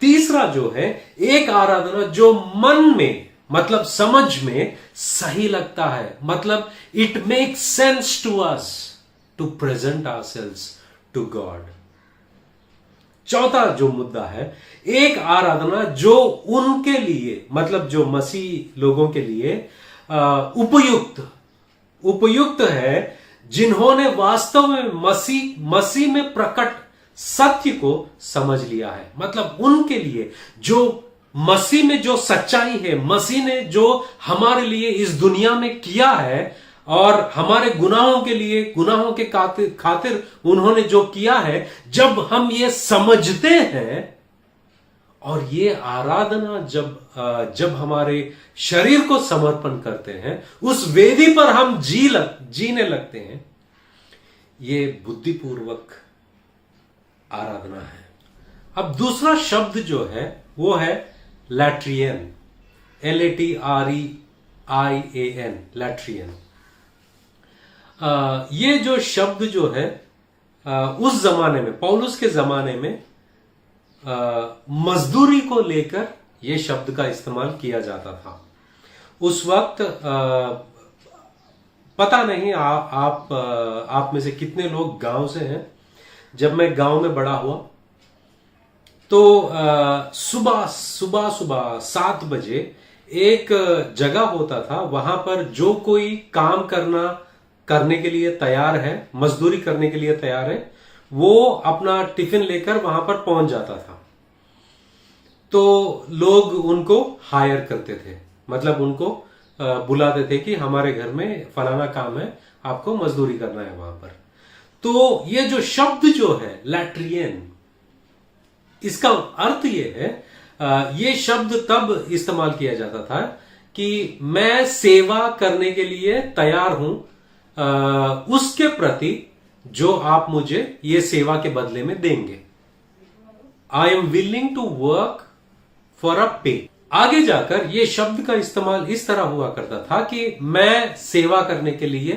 तीसरा जो है, एक आराधना जो मन में मतलब समझ में सही लगता है, मतलब it makes sense to us to present ourselves to God. चौथा जो मुद्दा है, एक आराधना जो उनके लिए मतलब जो मसीह लोगों के लिए उपयुक्त है, जिन्होंने वास्तव में मसीह में प्रकट सत्य को समझ लिया है। मतलब उनके लिए जो मसीह में जो सच्चाई है, मसीह ने जो हमारे लिए इस दुनिया में किया है और हमारे गुनाहों के लिए, गुनाहों के खातिर उन्होंने जो किया है, जब हम ये समझते हैं और ये आराधना जब हमारे शरीर को समर्पण करते हैं, उस वेदी पर हम जीने लगते हैं, ये बुद्धिपूर्वक आराधना है। अब दूसरा शब्द जो है वो है लैट्रियन, LATREIAN, लैट्रियन। ये जो शब्द जो है उस जमाने में, पौलुस के जमाने में मजदूरी को लेकर यह शब्द का इस्तेमाल किया जाता था। उस वक्त पता नहीं आप में से कितने लोग गांव से हैं। जब मैं गांव में बड़ा हुआ तो सुबह 7 बजे एक जगह होता था, वहां पर जो कोई काम करने के लिए तैयार है, मजदूरी करने के लिए तैयार है, वो अपना टिफिन लेकर वहां पर पहुंच जाता था। तो लोग उनको हायर करते थे, मतलब उनको बुलाते थे कि हमारे घर में फलाना काम है, आपको मजदूरी करना है वहां पर। तो ये जो शब्द जो है लैट्रियन, इसका अर्थ ये है, ये शब्द तब इस्तेमाल किया जाता था कि मैं सेवा करने के लिए तैयार हूं, उसके प्रति जो आप मुझे ये सेवा के बदले में देंगे। I am willing to work for a pay. आगे जाकर ये शब्द का इस्तेमाल इस तरह हुआ करता था कि मैं सेवा करने के लिए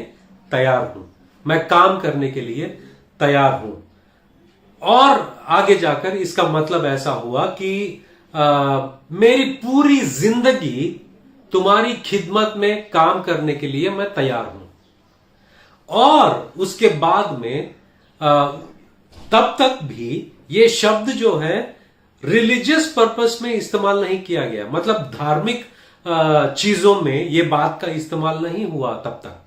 तैयार हूं, मैं काम करने के लिए तैयार हूं। और आगे जाकर इसका मतलब ऐसा हुआ कि मेरी पूरी जिंदगी तुम्हारी खिदमत में काम करने के लिए मैं तैयार हूं। और उसके बाद में तब तक भी ये शब्द जो है रिलीजियस पर्पस में इस्तेमाल नहीं किया गया, मतलब धार्मिक चीजों में ये बात का इस्तेमाल नहीं हुआ तब तक।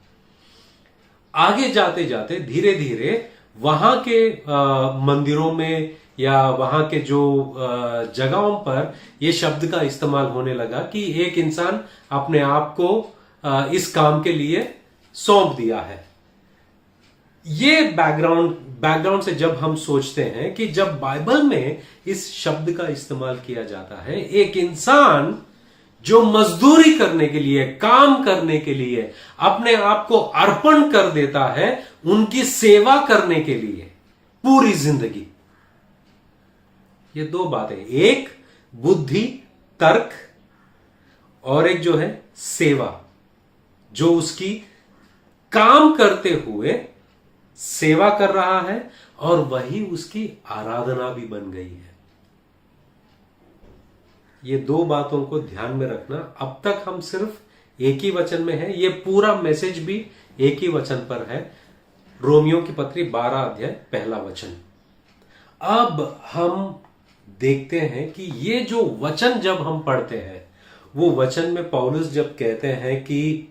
आगे जाते जाते धीरे धीरे वहां के मंदिरों में या वहां के जो जगहों पर ये शब्द का इस्तेमाल होने लगा कि एक इंसान अपने आप को इस काम के लिए सौंप दिया है। ये बैकग्राउंड से जब हम सोचते हैं कि जब बाइबल में इस शब्द का इस्तेमाल किया जाता है, एक इंसान जो मजदूरी करने के लिए, काम करने के लिए अपने आप को अर्पण कर देता है, उनकी सेवा करने के लिए पूरी जिंदगी। ये दो बातें, एक बुद्धि तर्क और एक जो है सेवा, जो उसकी काम करते हुए सेवा कर रहा है और वही उसकी आराधना भी बन गई है। ये दो बातों को ध्यान में रखना। अब तक हम सिर्फ एक ही वचन में है, ये पूरा मैसेज भी एक ही वचन पर है, रोमियो की पत्री 12 अध्याय 1 वचन। अब हम देखते हैं कि ये जो वचन जब हम पढ़ते हैं, वो वचन में पौलुस जब कहते हैं कि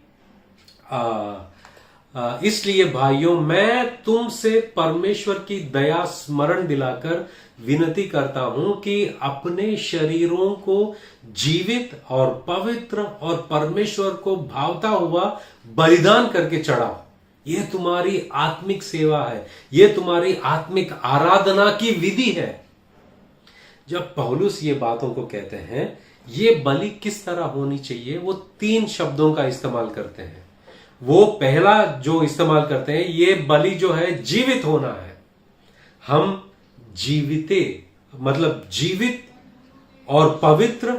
इसलिए भाइयों मैं तुमसे परमेश्वर की दया स्मरण दिलाकर विनती करता हूं कि अपने शरीरों को जीवित और पवित्र और परमेश्वर को भावता हुआ बलिदान करके चढ़ाओ। यह तुम्हारी आत्मिक सेवा है, यह तुम्हारी आत्मिक आराधना की विधि है। जब पौलुस ये बातों को कहते हैं, ये बलि किस तरह होनी चाहिए, वो 3 शब्दों का इस्तेमाल करते हैं। वो पहला जो इस्तेमाल करते हैं, ये बलि जो है जीवित होना है। हम जीविते मतलब जीवित और पवित्र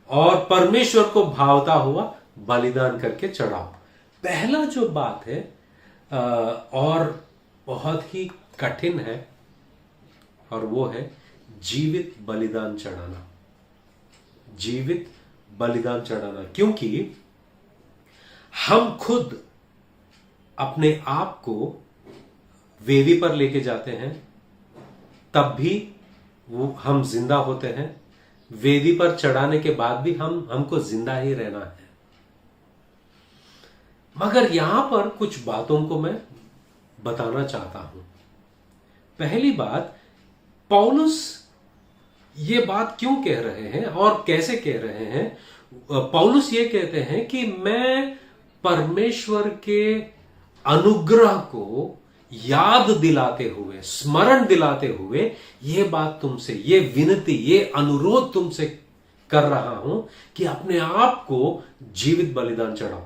और परमेश्वर को भावता हुआ बलिदान करके चढ़ाओ। पहला जो बात है और बहुत ही कठिन है, और वो है जीवित बलिदान चढ़ाना। जीवित बलिदान चढ़ाना, क्योंकि हम खुद अपने आप को वेदी पर लेके जाते हैं, तब भी वो हम जिंदा होते हैं। वेदी पर चढ़ाने के बाद भी हमको जिंदा ही रहना है। मगर यहां पर कुछ बातों को मैं बताना चाहता हूं। पहली बात, पौलुस ये बात क्यों कह रहे हैं और कैसे कह रहे हैं? पौलुस ये कहते हैं कि मैं परमेश्वर के अनुग्रह को याद दिलाते हुए, स्मरण दिलाते हुए ये बात तुमसे, ये विनती, ये अनुरोध तुमसे कर रहा हूं कि अपने आप को जीवित बलिदान चढ़ाओ।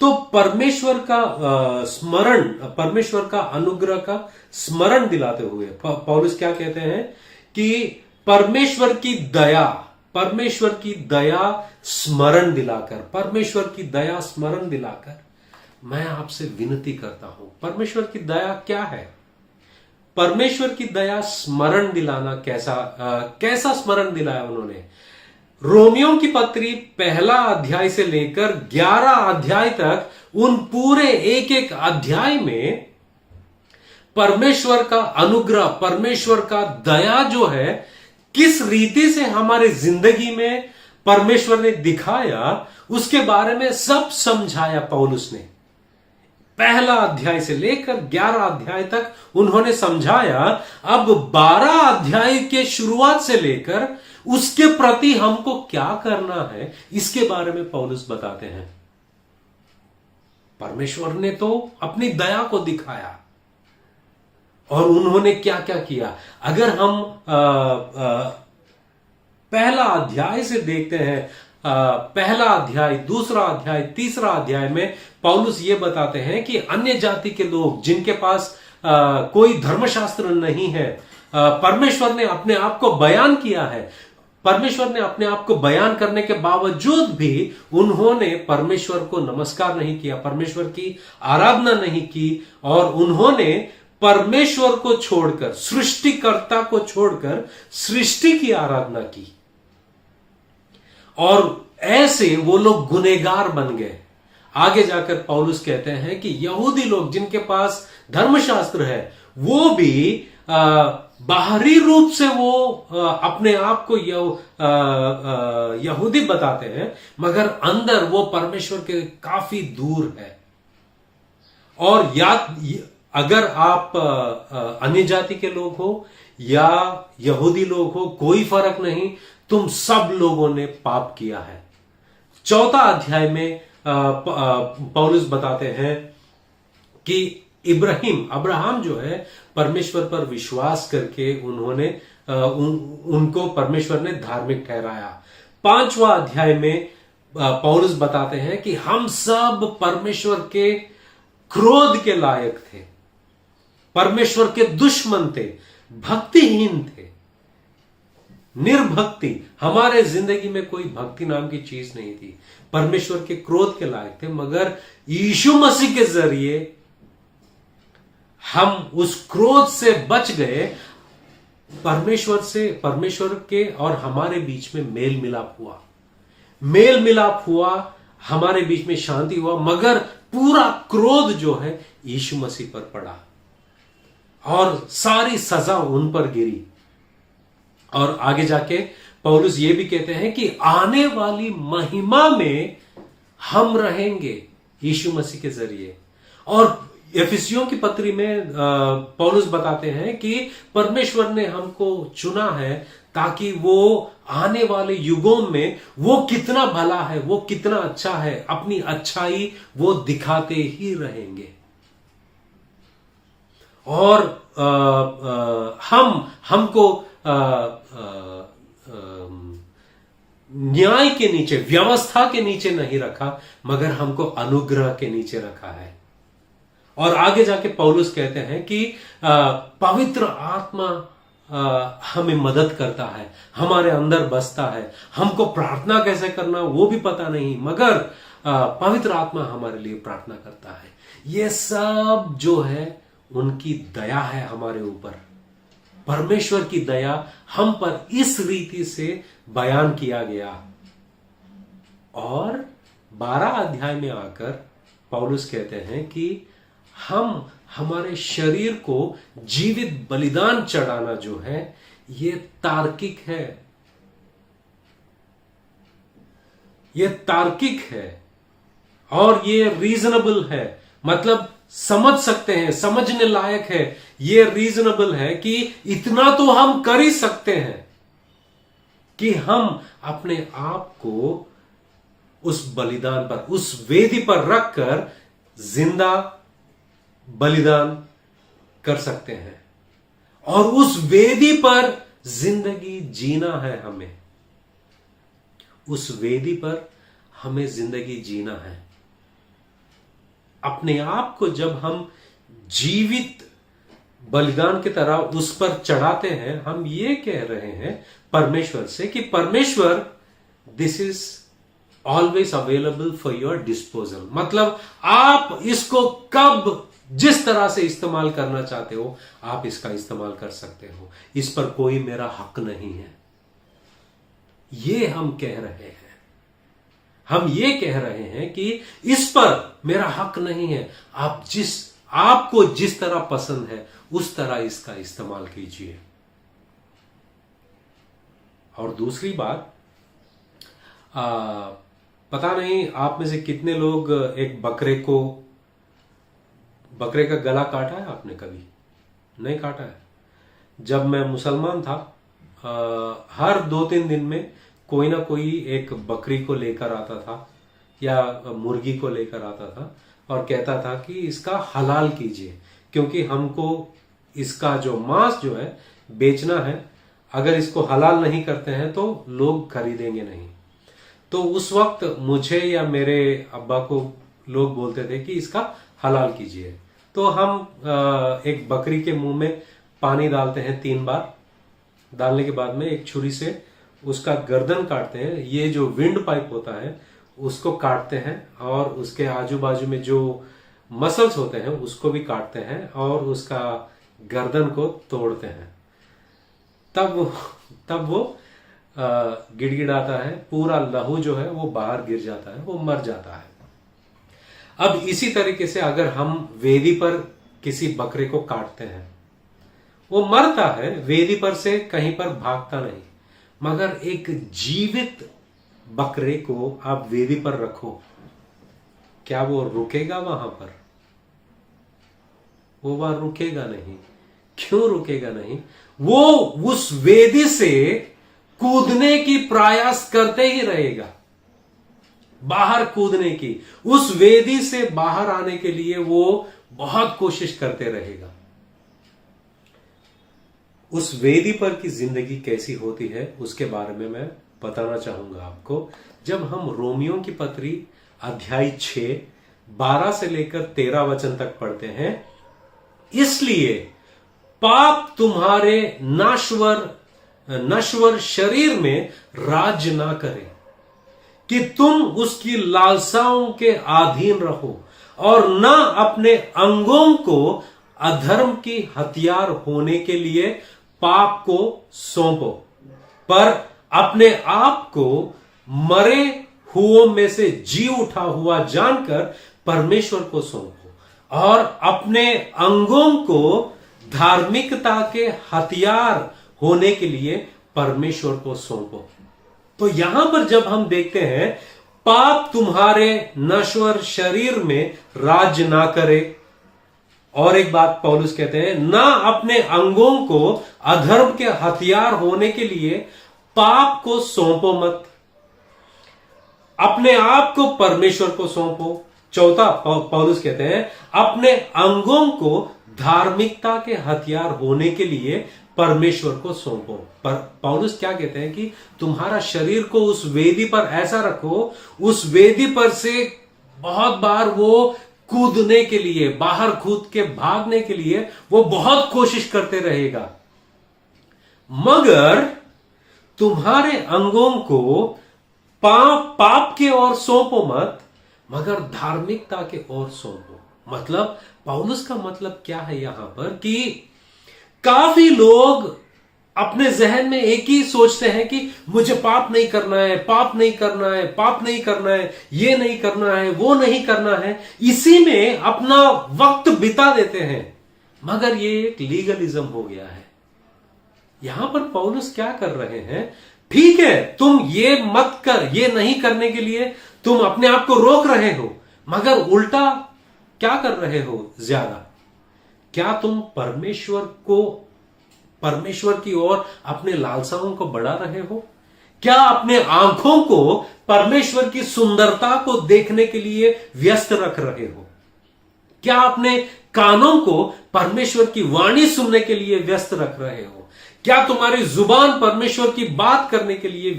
तो परमेश्वर का स्मरण, परमेश्वर का अनुग्रह का स्मरण दिलाते हुए पौलुस क्या कहते हैं कि परमेश्वर की दया स्मरण दिलाकर, परमेश्वर की दया स्मरण दिलाकर मैं आपसे विनती करता हूं। परमेश्वर की दया क्या है? परमेश्वर की दया स्मरण दिलाना कैसा स्मरण दिलाया उन्होंने? रोमियों की पत्री 1 अध्याय से लेकर 11 अध्याय तक, उन पूरे एक एक अध्याय में परमेश्वर का अनुग्रह, परमेश्वर का दया जो है, किस रीति से हमारे जिंदगी में परमेश्वर ने दिखाया, उसके बारे में सब समझाया पौलुस ने। 1 अध्याय से लेकर 11 अध्याय तक उन्होंने समझाया। अब 12 अध्याय के शुरुआत से लेकर उसके प्रति हमको क्या करना है, इसके बारे में पौलुस बताते हैं। परमेश्वर ने तो अपनी दया को दिखाया और उन्होंने क्या क्या किया। अगर हम पहला अध्याय से देखते हैं, पहला अध्याय, दूसरा अध्याय, तीसरा अध्याय में पौलुस ये बताते हैं कि अन्य जाति के लोग जिनके पास कोई धर्मशास्त्र नहीं है, परमेश्वर ने अपने आप को बयान किया है। परमेश्वर ने अपने आप को बयान करने के बावजूद भी उन्होंने परमेश्वर को नमस्कार नहीं किया, परमेश्वर की आराधना नहीं की, और उन्होंने परमेश्वर को छोड़कर, सृष्टिकर्ता को छोड़कर सृष्टि की आराधना की, और ऐसे वो लोग गुनहगार बन गए। आगे जाकर पौलुस कहते हैं कि यहूदी लोग जिनके पास धर्मशास्त्र है, वो भी बाहरी रूप से वो अपने आप को यहूदी बताते हैं, मगर अंदर वो परमेश्वर के काफी दूर है। और अगर आप अन्य जाति के लोग हो या यहूदी लोग हो, कोई फर्क नहीं, तुम सब लोगों ने पाप किया है। 4 अध्याय में पौलुस बताते हैं कि अब्राहम जो है, परमेश्वर पर विश्वास करके उनको परमेश्वर ने धार्मिक ठहराया। 5वां अध्याय में पौलुस बताते हैं कि हम सब परमेश्वर के क्रोध के लायक थे, परमेश्वर के दुश्मन थे, भक्तिहीन थे, निर्भक्ति, हमारे जिंदगी में कोई भक्ति नाम की चीज नहीं थी, परमेश्वर के क्रोध के लायक थे। मगर यीशु मसीह के जरिए हम उस क्रोध से बच गए। परमेश्वर के और हमारे बीच में मेल मिलाप हुआ, हमारे बीच में शांति हुआ, मगर पूरा क्रोध जो है यीशु मसीह पर पड़ा और सारी सजा उन पर गिरी। और आगे जाके पौलुस ये भी कहते हैं कि आने वाली महिमा में हम रहेंगे यीशु मसीह के जरिए। और एफिसियों की पत्री में पौलुस बताते हैं कि परमेश्वर ने हमको चुना है ताकि वो आने वाले युगों में वो कितना भला है, वो कितना अच्छा है, अपनी अच्छाई वो दिखाते ही रहेंगे। और हमको न्याय के नीचे, व्यवस्था के नीचे नहीं रखा, मगर हमको अनुग्रह के नीचे रखा है। और आगे जाके पौलुस कहते हैं कि पवित्र आत्मा हमें मदद करता है, हमारे अंदर बसता है। हमको प्रार्थना कैसे करना वो भी पता नहीं, मगर पवित्र आत्मा हमारे लिए प्रार्थना करता है। ये सब जो है उनकी दया है हमारे ऊपर। परमेश्वर की दया हम पर इस रीति से बयान किया गया। और 12 अध्याय में आकर पौलुस कहते हैं कि हम हमारे शरीर को जीवित बलिदान चढ़ाना जो है ये तार्किक है, ये तार्किक है और ये रीजनेबल है। मतलब समझ सकते हैं, समझने लायक है। ये रीजनेबल है कि इतना तो हम कर ही सकते हैं कि हम अपने आप को उस बलिदान पर, उस वेदी पर रखकर जिंदा बलिदान कर सकते हैं और उस वेदी पर जिंदगी जीना है। हमें उस वेदी पर हमें जिंदगी जीना है। अपने आप को जब हम जीवित बलिदान की तरह उस पर चढ़ाते हैं, हम ये कह रहे हैं परमेश्वर से कि परमेश्वर, this is always available for your disposal. मतलब आप इसको कब जिस तरह से इस्तेमाल करना चाहते हो आप इसका इस्तेमाल कर सकते हो। इस पर कोई मेरा हक नहीं है। ये हम कह रहे हैं, हम ये कह रहे हैं कि इस पर मेरा हक नहीं है। आपको जिस तरह पसंद है उस तरह इसका इस्तेमाल कीजिए। और दूसरी बात, पता नहीं आप में से कितने लोग एक बकरे का गला काटा है आपने? कभी नहीं काटा है। जब मैं मुसलमान था, हर 2-3 दिन में कोई ना कोई एक बकरी को लेकर आता था या मुर्गी को लेकर आता था और कहता था कि इसका हलाल कीजिए, क्योंकि हमको इसका जो मांस जो है बेचना है। अगर इसको हलाल नहीं करते हैं तो लोग खरीदेंगे नहीं। तो उस वक्त मुझे या मेरे अब्बा को लोग बोलते थे कि इसका हलाल कीजिए। तो हम एक बकरी के मुंह में पानी डालते हैं 3 बार। डालने के बाद में एक छुरी से उसका गर्दन काटते हैं। ये जो विंड पाइप होता है उसको काटते हैं और उसके आजू बाजू में जो मसल्स होते हैं उसको भी काटते हैं और उसका गर्दन को तोड़ते हैं। तब वो गिड़गिड़ाता है, पूरा लहू जो है वो बाहर गिर जाता है, वो मर जाता है। अब इसी तरीके से अगर हम वेदी पर किसी बकरे को काटते हैं, वो मरता है, वेदी पर से कहीं पर भागता नहीं। मगर एक जीवित बकरे को आप वेदी पर रखो, क्या वो रुकेगा वहां पर? वो वहां रुकेगा नहीं। क्यों रुकेगा नहीं? वो उस वेदी से कूदने की प्रयास करते ही रहेगा, बाहर कूदने की। उस वेदी से बाहर आने के लिए वो बहुत कोशिश करते रहेगा। उस वेदी पर की जिंदगी कैसी होती है उसके बारे में मैं बताना चाहूंगा आपको। जब हम रोमियो की पत्री अध्याय 6 12 से लेकर 13 वचन तक पढ़ते हैं, इसलिए पाप तुम्हारे नश्वर शरीर में राज्य ना करे कि तुम उसकी लालसाओं के अधीन रहो, और न अपने अंगों को अधर्म की हथियार होने के लिए पाप को सौंपो, पर अपने आप को मरे हुओं में से जी उठा हुआ जानकर परमेश्वर को सौंपो, और अपने अंगों को धार्मिकता के हथियार होने के लिए परमेश्वर को सौंपो। तो यहां पर जब हम देखते हैं पाप तुम्हारे नश्वर शरीर में राज्य ना करे, और एक बात पौलुस कहते हैं, ना अपने अंगों को अधर्म के हथियार होने के लिए पाप को सौंपो मत, अपने आप को परमेश्वर को सौंपो। चौथा पौलुस कहते हैं, अपने अंगों को धार्मिकता के हथियार होने के लिए परमेश्वर को सौंपो। पर पौलुस क्या कहते हैं कि तुम्हारा शरीर को उस वेदी पर ऐसा रखो, उस वेदी पर से बहुत बार वो कूदने के लिए, बाहर कूद के भागने के लिए वो बहुत कोशिश करते रहेगा, मगर तुम्हारे अंगों को पाप के ओर सौंपो मत, मगर धार्मिकता के ओर सौंपो। मतलब पौलुस का मतलब क्या है यहां पर कि काफी लोग अपने जहन में एक ही सोचते हैं कि मुझे पाप नहीं करना है, पाप नहीं करना है, पाप नहीं करना है, ये नहीं करना है, वो नहीं करना है, इसी में अपना वक्त बिता देते हैं, मगर ये एक लीगलिज्म हो गया है। यहां पर पौलुस क्या कर रहे हैं, ठीक है तुम ये मत कर, ये नहीं करने के लिए तुम अपने आप को रोक रहे हो, मगर उल्टा क्या कर रहे हो ज्यादा? क्या तुम परमेश्वर की ओर अपने लालसाओं को बढ़ा रहे हो? क्या अपने आंखों को परमेश्वर की सुंदरता को देखने के लिए व्यस्त रख रहे हो? क्या अपने कानों को परमेश्वर की वाणी सुनने के लिए व्यस्त रख रहे हो? क्या तुम्हारी जुबान परमेश्वर की बात करने के लिए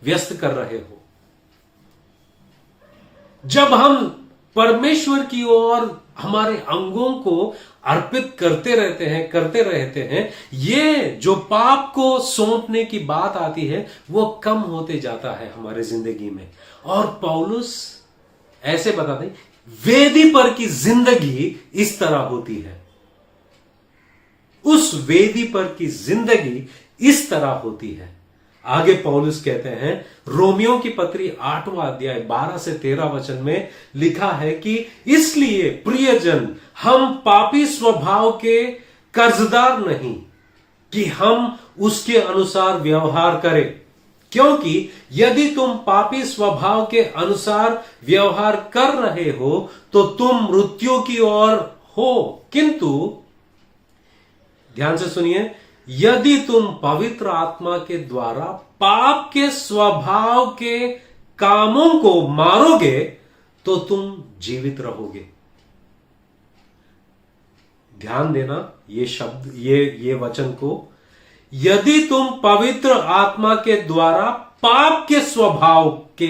व्यस्त कर रहे हो? जब हम परमेश्वर की ओर हमारे अंगों को अर्पित करते रहते हैं, ये जो पाप को सौंपने की बात आती है वो कम होते जाता है हमारे जिंदगी में। और पौलुस ऐसे बताते हैं, वेदी पर की जिंदगी इस तरह होती है, उस वेदी पर की जिंदगी इस तरह होती है। आगे पौलुस कहते हैं, रोमियो की पत्री 8वां अध्याय 12 से 13 वचन में लिखा है कि इसलिए प्रियजन, हम पापी स्वभाव के कर्जदार नहीं कि हम उसके अनुसार व्यवहार करें, क्योंकि यदि तुम पापी स्वभाव के अनुसार व्यवहार कर रहे हो तो तुम मृत्यु की ओर हो, किंतु ध्यान से सुनिए, यदि तुम पवित्र आत्मा के द्वारा पाप के स्वभाव के कामों को मारोगे तो तुम जीवित रहोगे। ध्यान देना ये शब्द, ये वचन को, यदि तुम पवित्र आत्मा के द्वारा पाप के स्वभाव के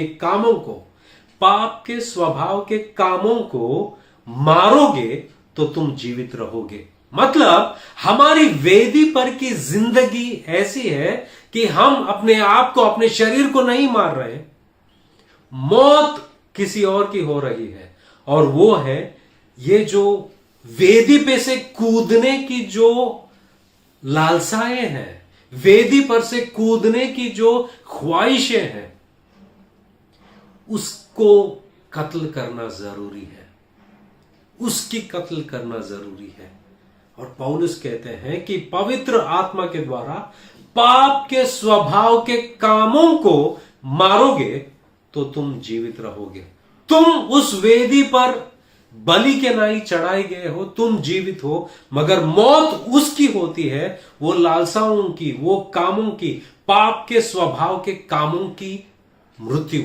कामों को मारोगे तो तुम जीवित रहोगे। मतलब हमारी वेदी पर की जिंदगी ऐसी है कि हम अपने आप को, अपने शरीर को नहीं मार रहे, मौत किसी और की हो रही है, और वो है ये जो वेदी पे से कूदने की जो लालसाएं हैं, वेदी पर से कूदने की जो ख्वाहिशें हैं, उसको कत्ल करना जरूरी है, उसकी कत्ल करना जरूरी है। और पौलुस कहते हैं कि पवित्र आत्मा के द्वारा पाप के स्वभाव के कामों को मारोगे तो तुम जीवित रहोगे। तुम उस वेदी पर बलि के नाई चढ़ाए गए हो, तुम जीवित हो, मगर मौत उसकी होती है, वो लालसाओं की, वो कामों की, पाप के स्वभाव के कामों की मृत्यु।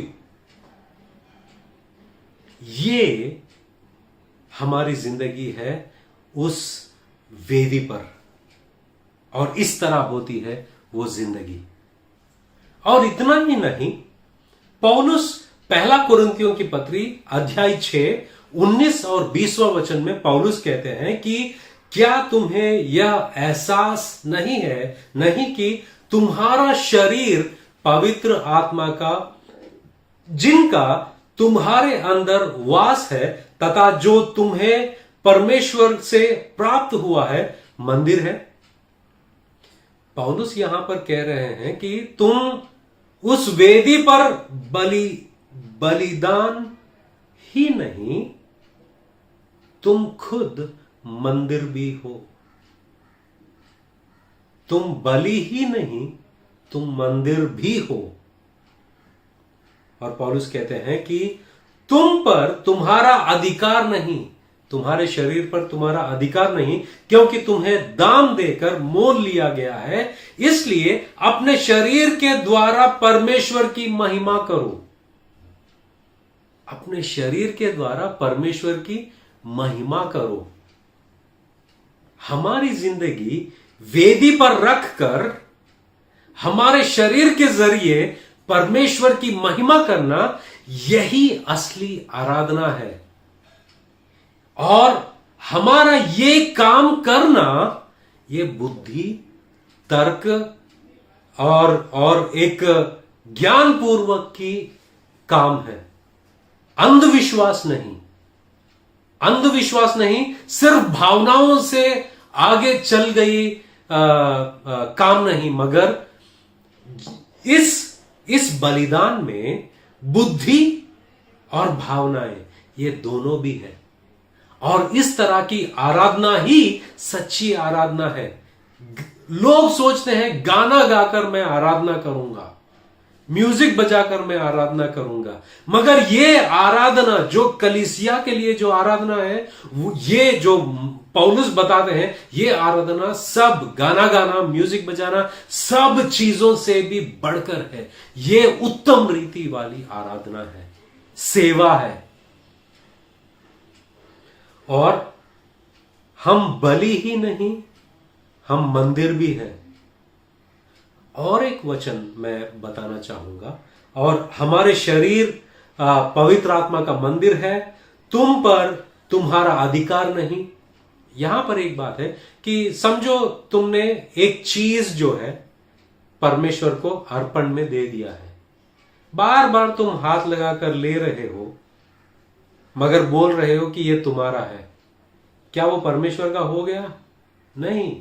ये हमारी जिंदगी है उस वेदी पर, और इस तरह होती है वो जिंदगी। और इतना ही नहीं, पौलुस पहला कुरिन्थियों की पत्री अध्याय 6 19 और 20वां वचन में पौलुस कहते हैं कि क्या तुम्हें यह एहसास नहीं कि तुम्हारा शरीर पवित्र आत्मा का, जिनका तुम्हारे अंदर वास है, तथा जो तुम्हें परमेश्वर से प्राप्त हुआ है, मंदिर है। पौलुस यहां पर कह रहे हैं कि तुम उस वेदी पर बलिदान ही नहीं, तुम खुद मंदिर भी हो। तुम बलि ही नहीं, तुम मंदिर भी हो। और पौलुस कहते हैं कि तुम पर तुम्हारा अधिकार नहीं, तुम्हारे शरीर पर तुम्हारा अधिकार नहीं, क्योंकि तुम्हें दाम देकर मोल लिया गया है, इसलिए अपने शरीर के द्वारा परमेश्वर की महिमा करो। अपने शरीर के द्वारा परमेश्वर की महिमा करो। हमारी जिंदगी वेदी पर रखकर हमारे शरीर के जरिए परमेश्वर की महिमा करना, यही असली आराधना है। और हमारा ये काम करना, ये बुद्धि, तर्क और एक ज्ञानपूर्वक की काम है, अंधविश्वास नहीं। अंधविश्वास नहीं, सिर्फ भावनाओं से आगे चल गई काम नहीं, मगर इस बलिदान में बुद्धि और भावनाएं, ये दोनों भी है। और इस तरह की आराधना ही सच्ची आराधना है। लोग सोचते हैं गाना गाकर मैं आराधना करूंगा, म्यूजिक बजाकर मैं आराधना करूंगा, मगर ये आराधना जो कलीसिया के लिए जो आराधना है, ये जो पौलुस बताते हैं, ये आराधना सब गाना गाना, म्यूजिक बजाना, सब चीजों से भी बढ़कर है। ये उत्तम रीति वाली आराधना है, सेवा है। और हम बलि ही नहीं, हम मंदिर भी हैं। और एक वचन मैं बताना चाहूंगा, और हमारे शरीर पवित्र आत्मा का मंदिर है, तुम पर तुम्हारा अधिकार नहीं। यहां पर एक बात है कि समझो तुमने एक चीज जो है परमेश्वर को अर्पण में दे दिया है, बार बार तुम हाथ लगाकर ले रहे हो, मगर बोल रहे हो कि यह तुम्हारा है। क्या वो परमेश्वर का हो गया? नहीं,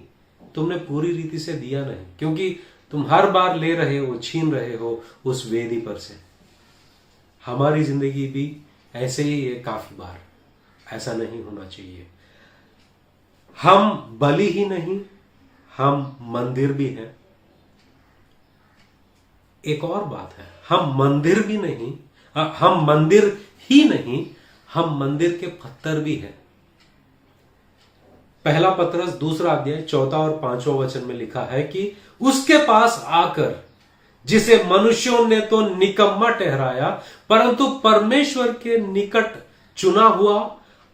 तुमने पूरी रीति से दिया नहीं, क्योंकि तुम हर बार ले रहे हो, छीन रहे हो उस वेदी पर से। हमारी जिंदगी भी ऐसे ही है, काफी बार ऐसा नहीं होना चाहिए। हम बलि ही नहीं, हम मंदिर भी हैं। एक और बात है, हम मंदिर भी नहीं, हम मंदिर ही नहीं, हम मंदिर के पत्थर भी हैं। पहला पत्रस 2 अध्याय 4 और 5वां वचन में लिखा है कि उसके पास आकर, जिसे मनुष्यों ने तो निकम्मा ठहराया, परंतु परमेश्वर के निकट चुना हुआ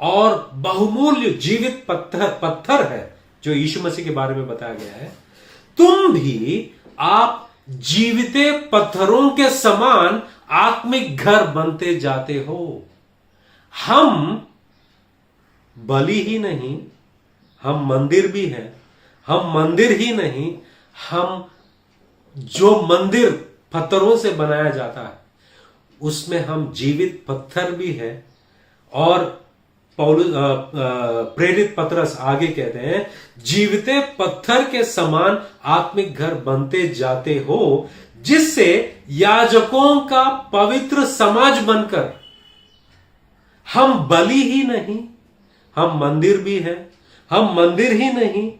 और बहुमूल्य जीवित पत्थर है, जो यीशु मसीह के बारे में बताया गया है। तुम भी आप जीविते पत्थरों के समान आत्मिक घर बनते जाते हो। हम बलि ही नहीं, हम मंदिर भी हैं। हम मंदिर ही नहीं, हम जो मंदिर पत्थरों से बनाया जाता है, उसमें हम जीवित पत्थर भी हैं। और पौलुस प्रेरित पतरस आगे कहते हैं, जीविते पत्थर के समान आत्मिक घर बनते जाते हो, जिससे याजकों का पवित्र समाज बनकर, हम बलि ही नहीं, हम मंदिर भी हैं। हम मंदिर ही नहीं,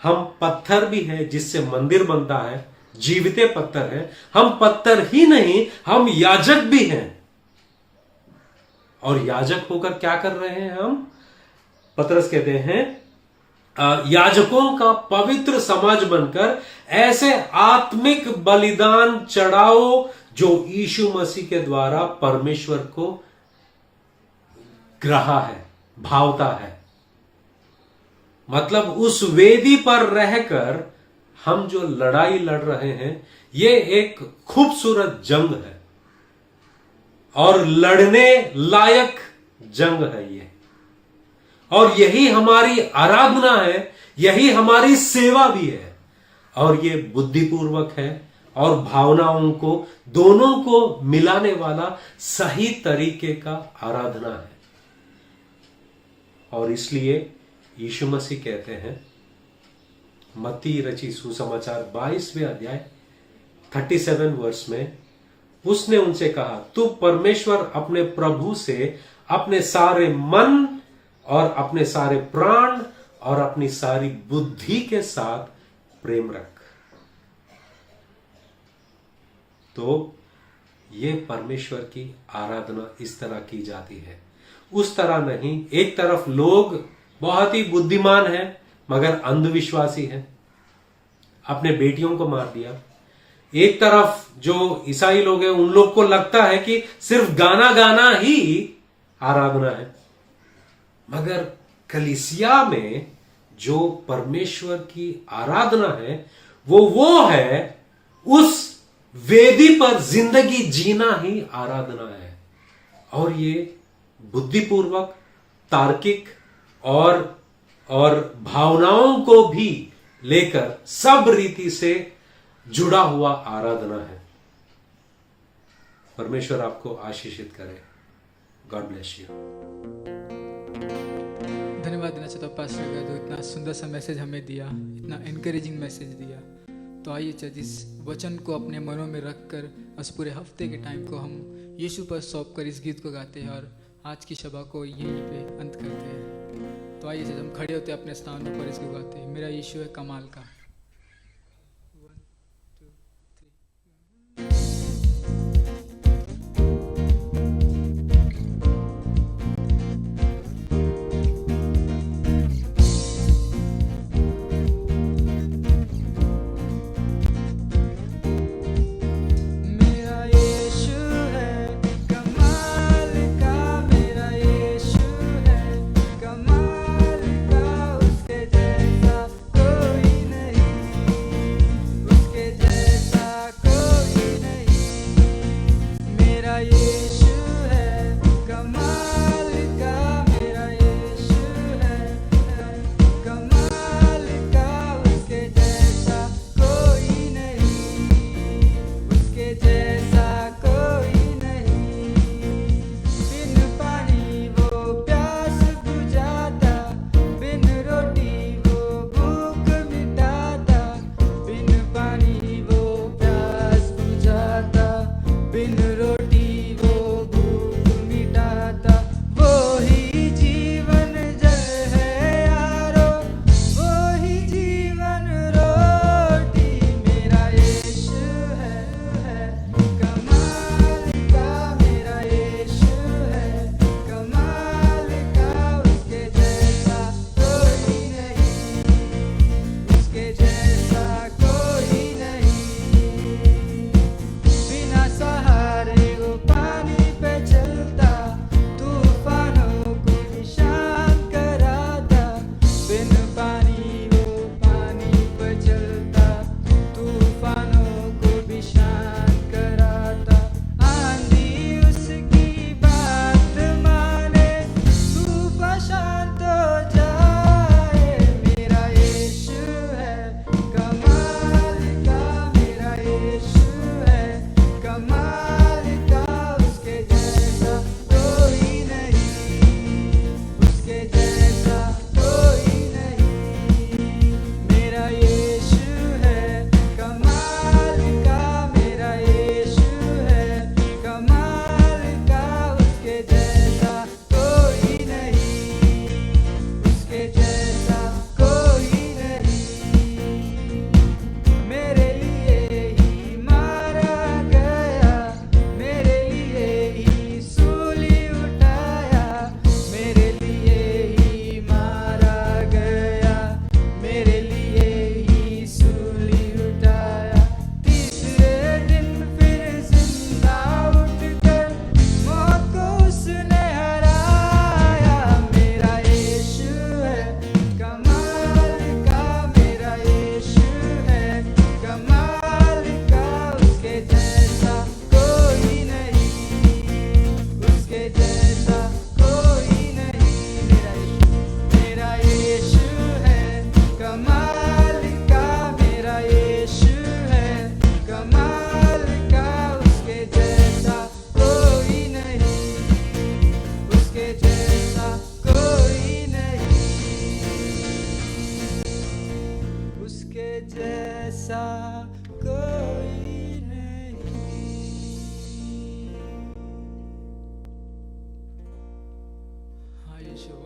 हम पत्थर भी हैं, जिससे मंदिर बनता है, जीविते पत्थर है। हम पत्थर ही नहीं, हम याजक भी हैं। और याजक होकर क्या कर रहे हैं हम? पतरस कहते हैं, याजकों का पवित्र समाज बनकर ऐसे आत्मिक बलिदान चढ़ाओ, जो यीशु मसीह के द्वारा परमेश्वर को ग्रहा है, भावता है। मतलब उस वेदी पर रहकर हम जो लड़ाई लड़ रहे हैं, ये एक खूबसूरत जंग है और लड़ने लायक जंग है ये। और यही हमारी आराधना है, यही हमारी सेवा भी है। और ये बुद्धिपूर्वक है और भावनाओं को, दोनों को मिलाने वाला सही तरीके का आराधना है। और इसलिए यीशु मसीह कहते हैं, मत्ती रची सुसमाचार 22वें अध्याय 37 वर्ष में, उसने उनसे कहा, तू परमेश्वर अपने प्रभु से अपने सारे मन और अपने सारे प्राण और अपनी सारी बुद्धि के साथ प्रेम रख। तो ये परमेश्वर की आराधना इस तरह की जाती है, उस तरह नहीं। एक तरफ लोग बहुत ही बुद्धिमान हैं मगर अंधविश्वासी हैं, अपने बेटियों को मार दिया। एक तरफ जो ईसाई लोग हैं, उन लोग को लगता है कि सिर्फ गाना गाना ही आराधना है। मगर कलीसिया में जो परमेश्वर की आराधना है वो है उस वेदी पर जिंदगी जीना ही आराधना है। और ये बुद्धिपूर्वक, तार्किक और भावनाओं को भी लेकर सब रीति से जुड़ा हुआ आराधना है। परमेश्वर आपको आशीषित करे। God bless you.
धन्यवाद देना चाहता हूँ पास्टर का, जो इतना सुंदर सा मैसेज हमें दिया, इतना एनकरेजिंग मैसेज दिया। तो आइए चर्च इस वचन को अपने मनों में रखकर इस पूरे हफ्ते के टाइम को हम यीशु पर सौंप कर इस गीत को गाते हैं और आज की सभा को यहीं पे अंत करते हैं। तो आइए चर्च हम खड़े होते हैं अपने स्थानों पर इसको गाते हैं। मेरा यीशु है कमाल का।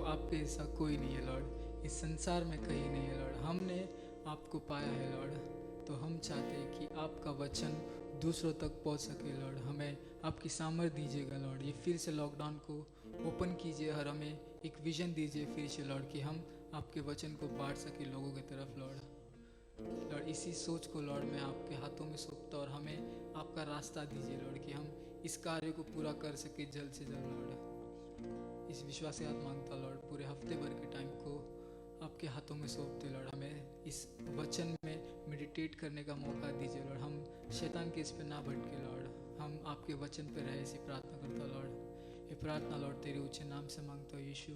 आपके जैसा कोई नहीं है लॉर्ड, इस संसार में कहीं नहीं है लॉर्ड। हमने आपको पाया है लॉर्ड, तो हम चाहते हैं कि आपका वचन दूसरों तक पहुंच सके लॉर्ड। हमें आपकी सामर्थ दीजिएगा लॉर्ड। ये फिर से लॉकडाउन को ओपन कीजिए और हमें एक विजन दीजिए फिर से लॉर्ड, कि हम आपके वचन को बांट सके लोगों की तरफ लॉर्ड। इसी सोच को लॉर्ड मैं आपके हाथों में सौंपता और हमें आपका रास्ता दीजिए लॉर्ड, कि हम इस कार्य को पूरा कर सके जल्द से जल्द लॉर्ड। इस विश्वास से याद मांगता लॉर्ड, पूरे हफ्ते भर के टाइम को आपके हाथों में सौंपते लॉर्ड। हमें इस वचन में मेडिटेट करने का मौका दीजिए लॉर्ड। हम शैतान के इस पे ना भटके लॉर्ड, हम आपके वचन पे रहे, ऐसी प्रार्थना करता लॉर्ड। ये प्रार्थना लॉर्ड तेरे ऊंचे नाम से मांगता हूँ यीशु,